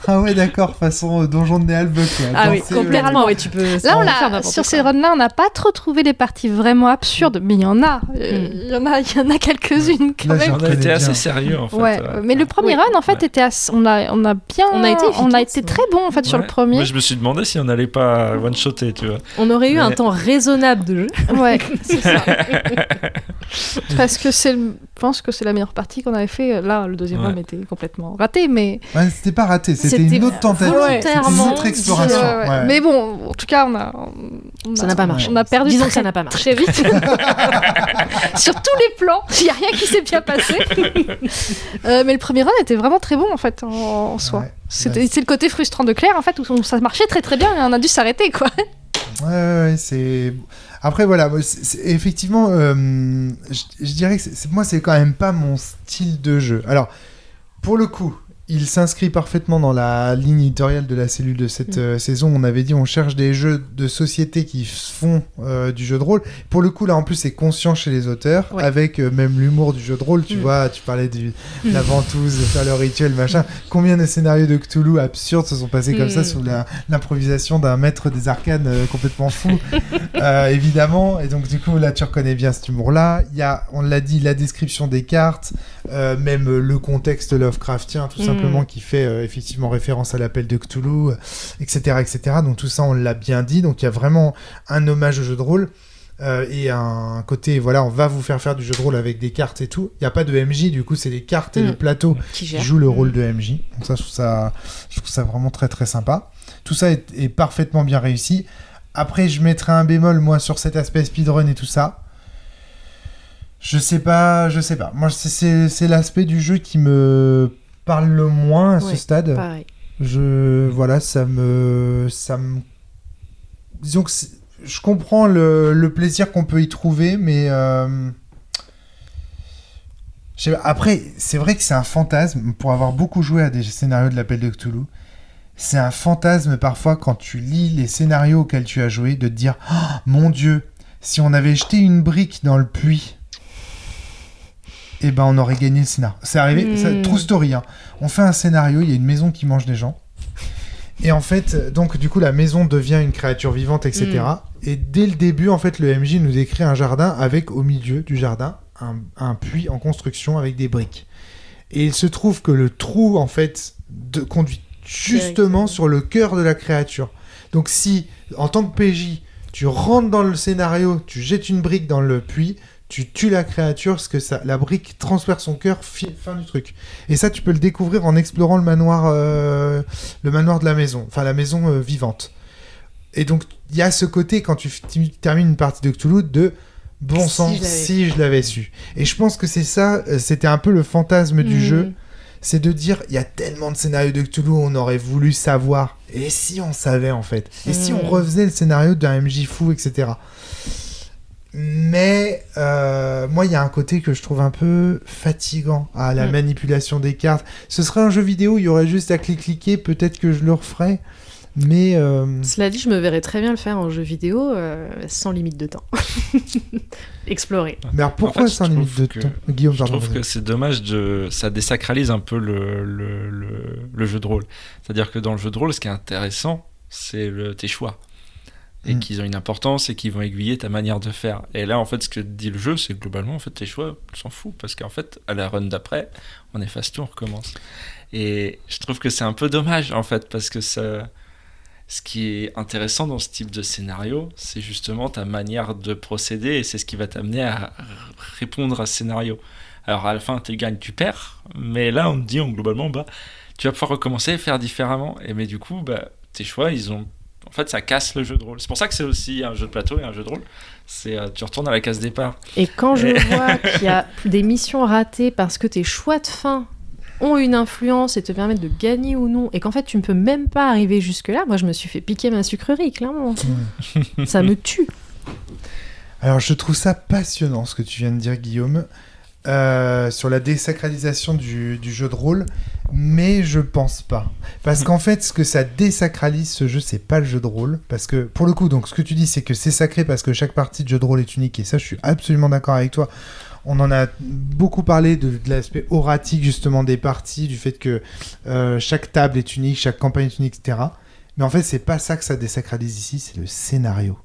Ah ouais, d'accord, façon donjon de Néalbuck. Ah oui, complètement, oui, tu peux... Là, sur ces runs-là, on n'a pas trop trouvé les parties vraiment absurdes, mais il y en a. Il y en a quelques-unes, quand même. On a été assez sérieux, en fait. Ouais, mais le premier run, en fait, était on a été très bon, en fait, sur le premier. Moi, je me suis demandé si on n'allait pas one-shotter, tu vois. On aurait eu un temps raisonnable de jeu. Ouais, c'est ça. Parce que je pense que c'est la meilleure partie qu'on avait fait. Là, le deuxième run était complètement raté, mais... Ouais, c'était pas raté, c'était une autre tentative, c'était une autre exploration. Mais bon, en tout cas, Ça n'a pas marché. On a perdu Disons que ça n'a pas marché. Très vite. Sur tous les plans, il n'y a rien qui s'est bien passé. Mais le premier run était vraiment très bon en fait, en soi. Ouais. C'est le côté frustrant de Claire en fait, où ça marchait très très bien et on a dû s'arrêter quoi. Ouais, c'est... Après, voilà, effectivement, je dirais que moi, c'est quand même pas mon style de jeu. Alors, pour le coup, il s'inscrit parfaitement dans la ligne éditoriale de la cellule de cette saison. On avait dit on cherche des jeux de société qui font du jeu de rôle. Pour le coup, là, en plus, c'est conscient chez les auteurs, avec même l'humour du jeu de rôle. Tu vois, tu parlais de la ventouse, de faire le rituel, machin. Combien de scénarios de Cthulhu absurdes se sont passés comme ça sous l'improvisation d'un maître des arcanes complètement fou, évidemment. Et donc, du coup, là, tu reconnais bien cet humour-là. Il y a, on l'a dit, la description des cartes, même le contexte Lovecraftien, tout simplement, qui fait effectivement référence à l'appel de Cthulhu, etc., etc. Donc tout ça, on l'a bien dit. Donc il y a vraiment un hommage au jeu de rôle et un côté, voilà, on va vous faire du jeu de rôle avec des cartes et tout. Il n'y a pas de MJ, du coup, c'est les cartes et le plateau qui jouent le rôle de MJ. Donc ça, je trouve ça vraiment très, très sympa. Tout ça est parfaitement bien réussi. Après, je mettrai un bémol, moi, sur cet aspect speedrun et tout ça. Je sais pas. Moi, c'est l'aspect du jeu qui me parle le moins à ce stade. Pareil. Voilà, ça me... Disons que je comprends le plaisir qu'on peut y trouver, mais... Après, c'est vrai que c'est un fantasme, pour avoir beaucoup joué à des scénarios de l'appel de Cthulhu, c'est un fantasme parfois quand tu lis les scénarios auxquels tu as joué, de te dire « Oh, mon Dieu, si on avait jeté une brique dans le puits... » eh ben on aurait gagné le scénario. C'est arrivé, true story. Hein. On fait un scénario, il y a une maison qui mange des gens. Et en fait, donc du coup, la maison devient une créature vivante, etc. Et dès le début, en fait, le MJ nous décrit un jardin avec, au milieu du jardin, un puits en construction avec des briques. Et il se trouve que le trou, en fait, conduit justement sur le cœur de la créature. Donc si, en tant que PJ, tu rentres dans le scénario, tu jettes une brique dans le puits, tu tues la créature parce que la brique transperce son cœur, fin du truc. Et ça, tu peux le découvrir en explorant le manoir de la maison, enfin la maison vivante. Et donc, il y a ce côté, quand tu termines une partie de Cthulhu, de bon sang, si je l'avais su. Et je pense que c'est ça, c'était un peu le fantasme du jeu, c'est de dire, il y a tellement de scénarios de Cthulhu, on aurait voulu savoir. Et si on savait, en fait ? Et si on refaisait le scénario d'un MJ fou, etc. Mais moi, il y a un côté que je trouve un peu fatigant à la manipulation des cartes. Ce serait un jeu vidéo, il y aurait juste à cliquer, peut-être que je le referais. Mais cela dit, je me verrais très bien le faire en jeu vidéo sans limite de temps. Explorer. Mais alors pourquoi sans limite de temps, Guillaume, je trouve que c'est dommage, ça désacralise un peu le jeu de rôle. C'est-à-dire que dans le jeu de rôle, ce qui est intéressant, c'est tes choix. Et qu'ils ont une importance et qu'ils vont aiguiller ta manière de faire. Et là, en fait, ce que dit le jeu, c'est que globalement, en fait, tes choix, on s'en fout. Parce qu'en fait, à la run d'après, on efface tout, on recommence. Et je trouve que c'est un peu dommage, en fait, parce que ce qui est intéressant dans ce type de scénario, c'est justement ta manière de procéder et c'est ce qui va t'amener à répondre à ce scénario. Alors, à la fin, tu gagnes, tu perds. Mais là, on te dit, globalement, tu vas pouvoir recommencer et faire différemment. Et mais du coup, tes choix, en fait, ça casse le jeu de rôle. C'est pour ça que c'est aussi un jeu de plateau et un jeu de rôle. Tu retournes à la case départ. Et quand je vois qu'il y a des missions ratées parce que tes choix de fin ont une influence et te permettent de gagner ou non, et qu'en fait, tu ne peux même pas arriver jusque-là, moi, je me suis fait piquer ma sucrerie, clairement. Ça me tue. Alors, je trouve ça passionnant, ce que tu viens de dire, Guillaume, sur la désacralisation du jeu de rôle. Mais je pense pas. Parce qu'en fait, ce que ça désacralise ce jeu, c'est pas le jeu de rôle. Parce que, pour le coup, donc, ce que tu dis, c'est que c'est sacré parce que chaque partie de jeu de rôle est unique. Et ça, je suis absolument d'accord avec toi. On en a beaucoup parlé de l'aspect auratique, justement, des parties, du fait que chaque table est unique, chaque campagne est unique, etc. Mais en fait, c'est pas ça que ça désacralise ici, c'est le scénario.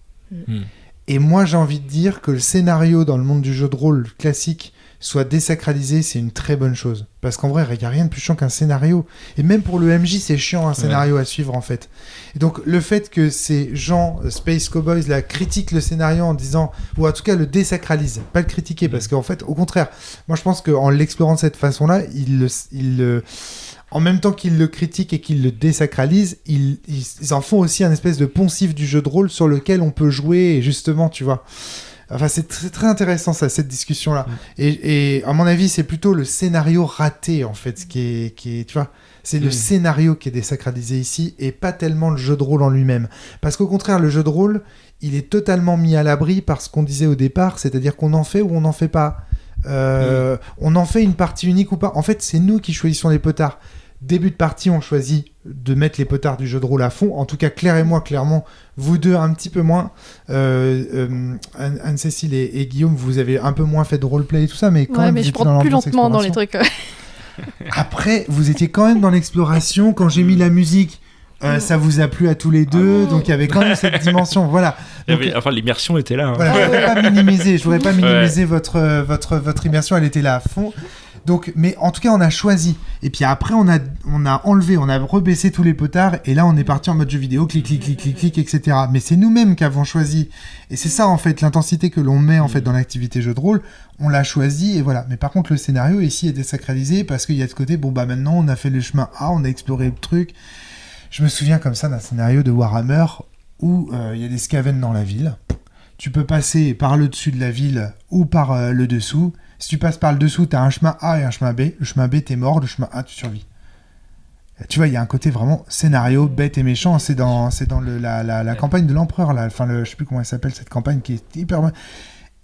Et moi, j'ai envie de dire que le scénario dans le monde du jeu de rôle classique soit désacralisé, c'est une très bonne chose. Parce qu'en vrai, il n'y a rien de plus chiant qu'un scénario. Et même pour le MJ, c'est chiant un scénario à suivre, en fait. Et donc, le fait que ces gens, Space Cowboys, là, critiquent le scénario en disant, ou en tout cas le désacralisent, pas le critiquer, parce qu'en fait, au contraire, moi je pense qu'en l'explorant de cette façon-là, en même temps qu'ils le critiquent et qu'ils le désacralisent, ils en font aussi un espèce de poncif du jeu de rôle sur lequel on peut jouer, et justement, tu vois. Enfin, c'est très intéressant, ça, cette discussion-là. Et à mon avis, c'est plutôt le scénario raté, en fait, qui est tu vois, c'est le scénario qui est désacralisé ici, et pas tellement le jeu de rôle en lui-même. Parce qu'au contraire, le jeu de rôle, il est totalement mis à l'abri par ce qu'on disait au départ, c'est-à-dire qu'on en fait ou on n'en fait pas. On en fait une partie unique ou pas. En fait, c'est nous qui choisissons les potards. Début de partie, on choisit de mettre les potards du jeu de rôle à fond. En tout cas, Claire et moi, clairement, vous deux un petit peu moins. Anne-Cécile et Guillaume, vous avez un peu moins fait de roleplay et tout ça, mais quand même, mais vous je étiez dans prends plus l'ambiance lentement dans les exploration. trucs. Après, vous étiez quand même dans l'exploration. Quand j'ai mis la musique, ça vous a plu à tous les deux. Donc il y avait quand même cette dimension. Voilà. Donc, enfin, l'immersion était là. Hein. Voilà, je voudrais pas minimiser votre immersion, elle était là à fond. Donc, mais en tout cas, on a choisi. Et puis après, on a enlevé, on a rebaissé tous les potards. Et là, on est parti en mode jeu vidéo, clic, etc. Mais c'est nous-mêmes qui avons choisi. Et c'est ça, en fait, l'intensité que l'on met en fait dans l'activité jeu de rôle. On l'a choisi et voilà. Mais par contre, le scénario ici est désacralisé parce qu'il y a ce côté, bon bah maintenant, on a fait le chemin A, on a exploré le truc. Je me souviens comme ça d'un scénario de Warhammer où il y a des scavennes dans la ville. Tu peux passer par le dessus de la ville ou par le dessous. Si tu passes par le dessous, tu as un chemin A et un chemin B. Le chemin B, t'es mort. Le chemin A, tu survis. Tu vois, il y a un côté vraiment scénario bête et méchant. C'est dans la campagne de l'empereur, là. Enfin, je sais plus comment elle s'appelle, cette campagne qui est hyper...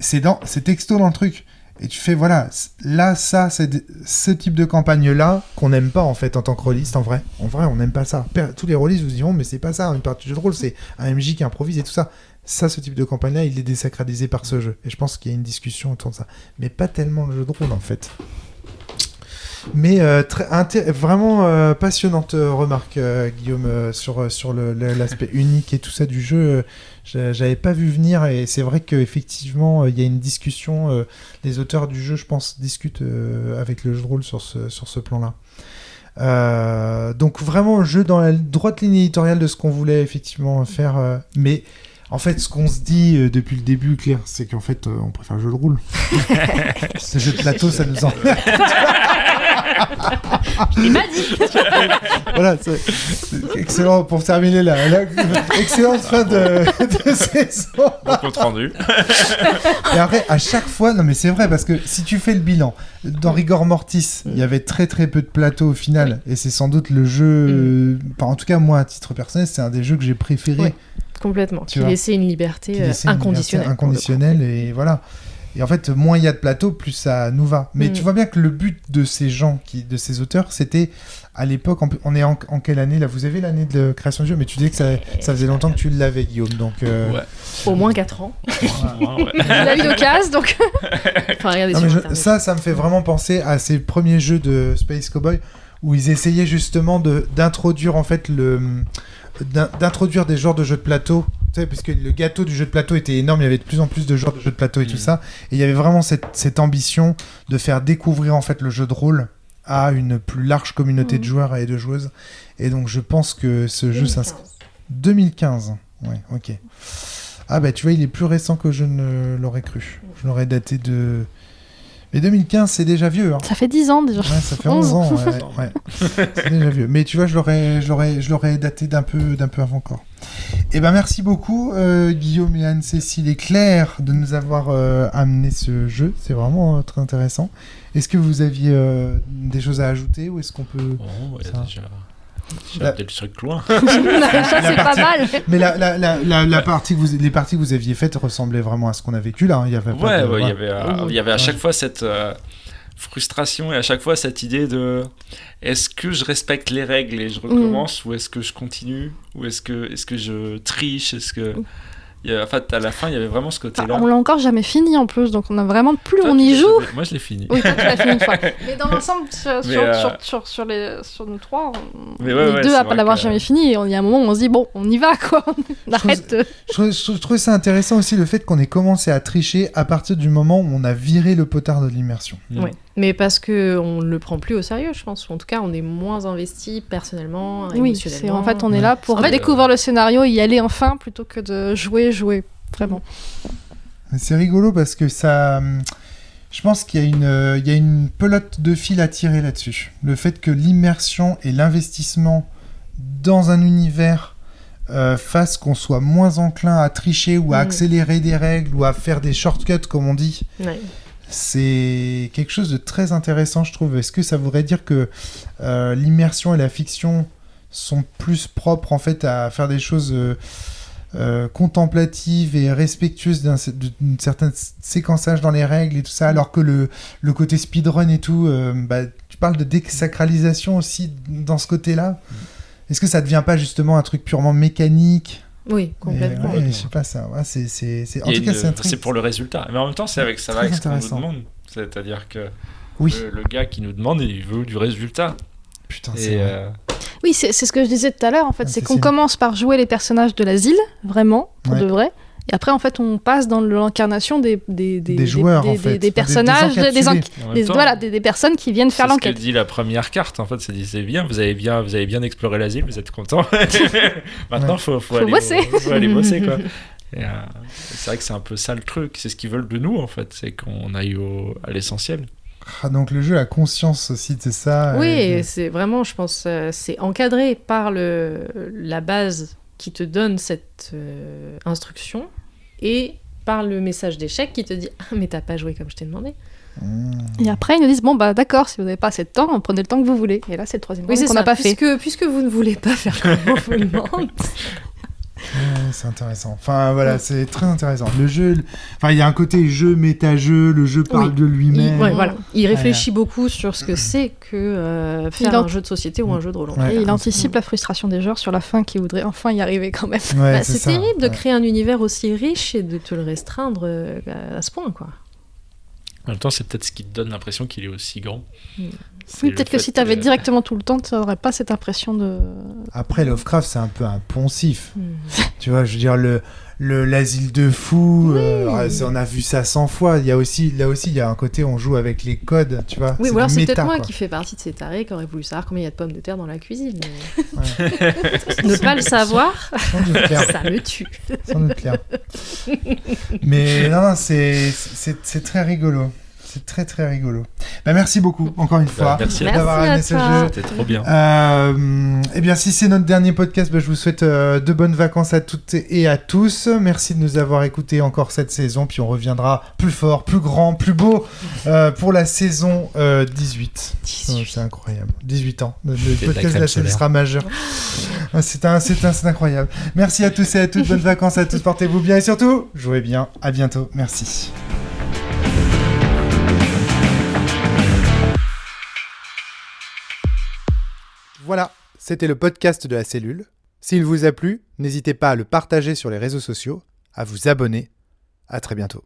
C'est texto dans le truc. Et tu fais, voilà, là, ça, c'est ce type de campagne-là qu'on n'aime pas, en fait, en tant que rôliste, en vrai. En vrai, on n'aime pas ça. Tous les rôlistes vous diront, mais c'est pas ça, une partie de jeu de rôle, c'est un MJ qui improvise et tout ça. Ça, ce type de campagne-là, il est désacralisé par ce jeu. Et je pense qu'il y a une discussion autour de ça. Mais pas tellement le jeu de rôle, en fait. Mais vraiment passionnante remarque, Guillaume, sur l'aspect unique et tout ça du jeu. J'avais pas vu venir, et c'est vrai qu'effectivement, il y a une discussion. Les auteurs du jeu, je pense, discutent avec le jeu de rôle sur ce plan-là. Donc vraiment, un jeu dans la droite ligne éditoriale de ce qu'on voulait effectivement faire. Mais en fait, ce qu'on se dit depuis le début, Claire, c'est qu'en fait, on préfère le jeu de rôle. Ce jeu de plateau, ça nous emmerde. Je l'ai pas dit. Voilà, c'est excellent pour terminer la excellente fin de saison. Bon compte rendu. Et après, à chaque fois, non mais c'est vrai, parce que si tu fais le bilan, dans Rigor Mortis, il y avait très très peu de plateaux au final, et c'est sans doute le jeu, en tout cas moi à titre personnel, c'est un des jeux que j'ai préféré. Ouais, complètement, qui laissait une liberté inconditionnelle. Et voilà. Et en fait, moins il y a de plateaux, plus ça nous va. Mais tu vois bien que le but de ces gens, de ces auteurs, c'était à l'époque, on est en quelle année là? Vous avez l'année de création du jeu, mais tu disais que ça faisait longtemps que tu l'avais, Guillaume. Donc, ouais. Au moins 4 ans. Il a eu d'occasion, donc... Enfin, regardez ça me fait vraiment penser à ces premiers jeux de Space Cowboy où ils essayaient justement d'introduire en fait d'introduire des genres de jeux de plateau. Tu sais, parce que le gâteau du jeu de plateau était énorme, il y avait de plus en plus de genres de jeux de plateau et tout ça, et il y avait vraiment cette ambition de faire découvrir en fait le jeu de rôle à une plus large communauté de joueurs et de joueuses. Et donc je pense que ce jeu s'inscrit 2015. Ouais, ok. Ah bah tu vois, il est plus récent que je ne l'aurais cru. Je l'aurais daté de... Mais 2015, c'est déjà vieux. Hein. Ça fait 10 ans déjà. Ouais, ça fait 11 ans. Ouais. C'est déjà vieux. Mais tu vois, je l'aurais daté d'un peu avant encore. Et ben merci beaucoup, Guillaume et Anne-Cécile et Claire, de nous avoir amené ce jeu. C'est vraiment très intéressant. Est-ce que vous aviez des choses à ajouter, ou est-ce qu'on peut... Oh, ouais, déjà peut-être le truc loin. C'est pas mal. Mais les parties que vous aviez faites ressemblaient vraiment à ce qu'on a vécu là. Hein. Il y avait il y avait à chaque fois cette frustration et à chaque fois cette idée de est-ce que je respecte les règles et je recommence, ou est-ce que je continue, ou est-ce que je triche, en fait, à la fin, il y avait vraiment ce côté-là. On l'a encore jamais fini en plus, donc on a vraiment plus on y joue. Moi, je l'ai fini. Oui, toi, tu l'as fini une fois. Mais dans l'ensemble, sur nous trois, les deux à pas l'avoir jamais fini, il y a un moment où on se dit bon, on y va quoi. On arrête. Je trouve ça intéressant aussi le fait qu'on ait commencé à tricher à partir du moment où on a viré le potard de l'immersion. Oui, mais parce que on le prend plus au sérieux, je pense. En tout cas, on est moins investi personnellement, émotionnellement. En fait, on est là pour découvrir le scénario et y aller enfin, plutôt que de jouer, vraiment. C'est rigolo parce que ça Je pense qu'il y a une pelote de fil à tirer là-dessus. Le fait que l'immersion et l'investissement dans un univers fasse qu'on soit moins enclin à tricher ou à accélérer des règles ou à faire des shortcuts, comme on dit. Ouais. C'est quelque chose de très intéressant, je trouve. Est-ce que ça voudrait dire que l'immersion et la fiction sont plus propres en fait à faire des choses contemplatives et respectueuses d'un certain séquençage dans les règles et tout ça, alors que le côté speedrun et tout, tu parles de désacralisation aussi dans ce côté-là. Est-ce que ça devient pas justement un truc purement mécanique ? Oui, complètement. Je sais pas ça. Ouais, en tout cas, c'est pour le résultat. Mais en même temps, ça va avec ce qu'on nous demande. C'est-à-dire que le gars qui nous demande, il veut du résultat. Putain, c'est vrai. Oui, c'est ce que je disais tout à l'heure, en fait. C'est qu'on commence par jouer les personnages de l'asile, vraiment, pour de vrai. Et après, en fait, on passe dans l'incarnation des joueurs, en fait. Des personnages, des personnes qui viennent faire l'enquête. C'est ce que dit la première carte, en fait. C'est bien, vous avez bien exploré l'asile, vous êtes content. Maintenant, faut aller bosser. Faut aller bosser, quoi. Et, c'est vrai que c'est un peu ça le truc. C'est ce qu'ils veulent de nous, en fait. C'est qu'on aille à l'essentiel. Ah, donc le jeu a conscience aussi de ça. Oui, c'est vraiment, je pense, c'est encadré par la base qui te donne cette instruction et par le message d'échec qui te dit « Ah, mais t'as pas joué comme je t'ai demandé ». Et après, ils nous disent « Bon, bah d'accord, si vous n'avez pas assez de temps, prenez le temps que vous voulez ». Et là, c'est le troisième point qu'on n'a pas fait. Puisque vous ne voulez pas faire comme on vous le demande. C'est intéressant. Enfin, voilà, c'est très intéressant. Le jeu... Enfin, il y a un côté jeu, méta-jeu, le jeu parle de lui-même. Il réfléchit beaucoup sur ce que c'est que faire un jeu de société ou un jeu de rôle. Et il anticipe la frustration des joueurs sur la fin qui voudraient enfin y arriver quand même. C'est terrible de créer un univers aussi riche et de te le restreindre à ce point, quoi. En même temps, c'est peut-être ce qui te donne l'impression qu'il est aussi grand. Oui, peut-être que si tu avais directement tout le temps, tu n'aurais pas cette impression de... Après, Lovecraft, c'est un peu un poncif. Tu vois, je veux dire, l'asile de fous, on a vu ça 100 fois. Là aussi, il y a un côté, on joue avec les codes, tu vois. Oui, ou alors c'est peut-être moi qui fais partie de ces tarés qui auraient voulu savoir combien il y a de pommes de terre dans la cuisine. Mais... ne pas le savoir, ça me tue. Sans doute clair. Mais non, c'est très rigolo. C'est très très rigolo. Merci beaucoup encore une fois d'avoir amené ce jeu. C'était trop bien. Eh bien, si c'est notre dernier podcast, je vous souhaite de bonnes vacances à toutes et à tous. Merci de nous avoir écoutés encore cette saison. Puis on reviendra plus fort, plus grand, plus beau pour la saison 18. C'est incroyable. 18 ans. Le podcast de la série sera majeur. C'est incroyable. Merci à tous et à toutes. Bonnes vacances à tous. Portez-vous bien et surtout, jouez bien. À bientôt. Merci. Voilà, c'était le podcast de la cellule. S'il vous a plu, n'hésitez pas à le partager sur les réseaux sociaux, à vous abonner. À très bientôt.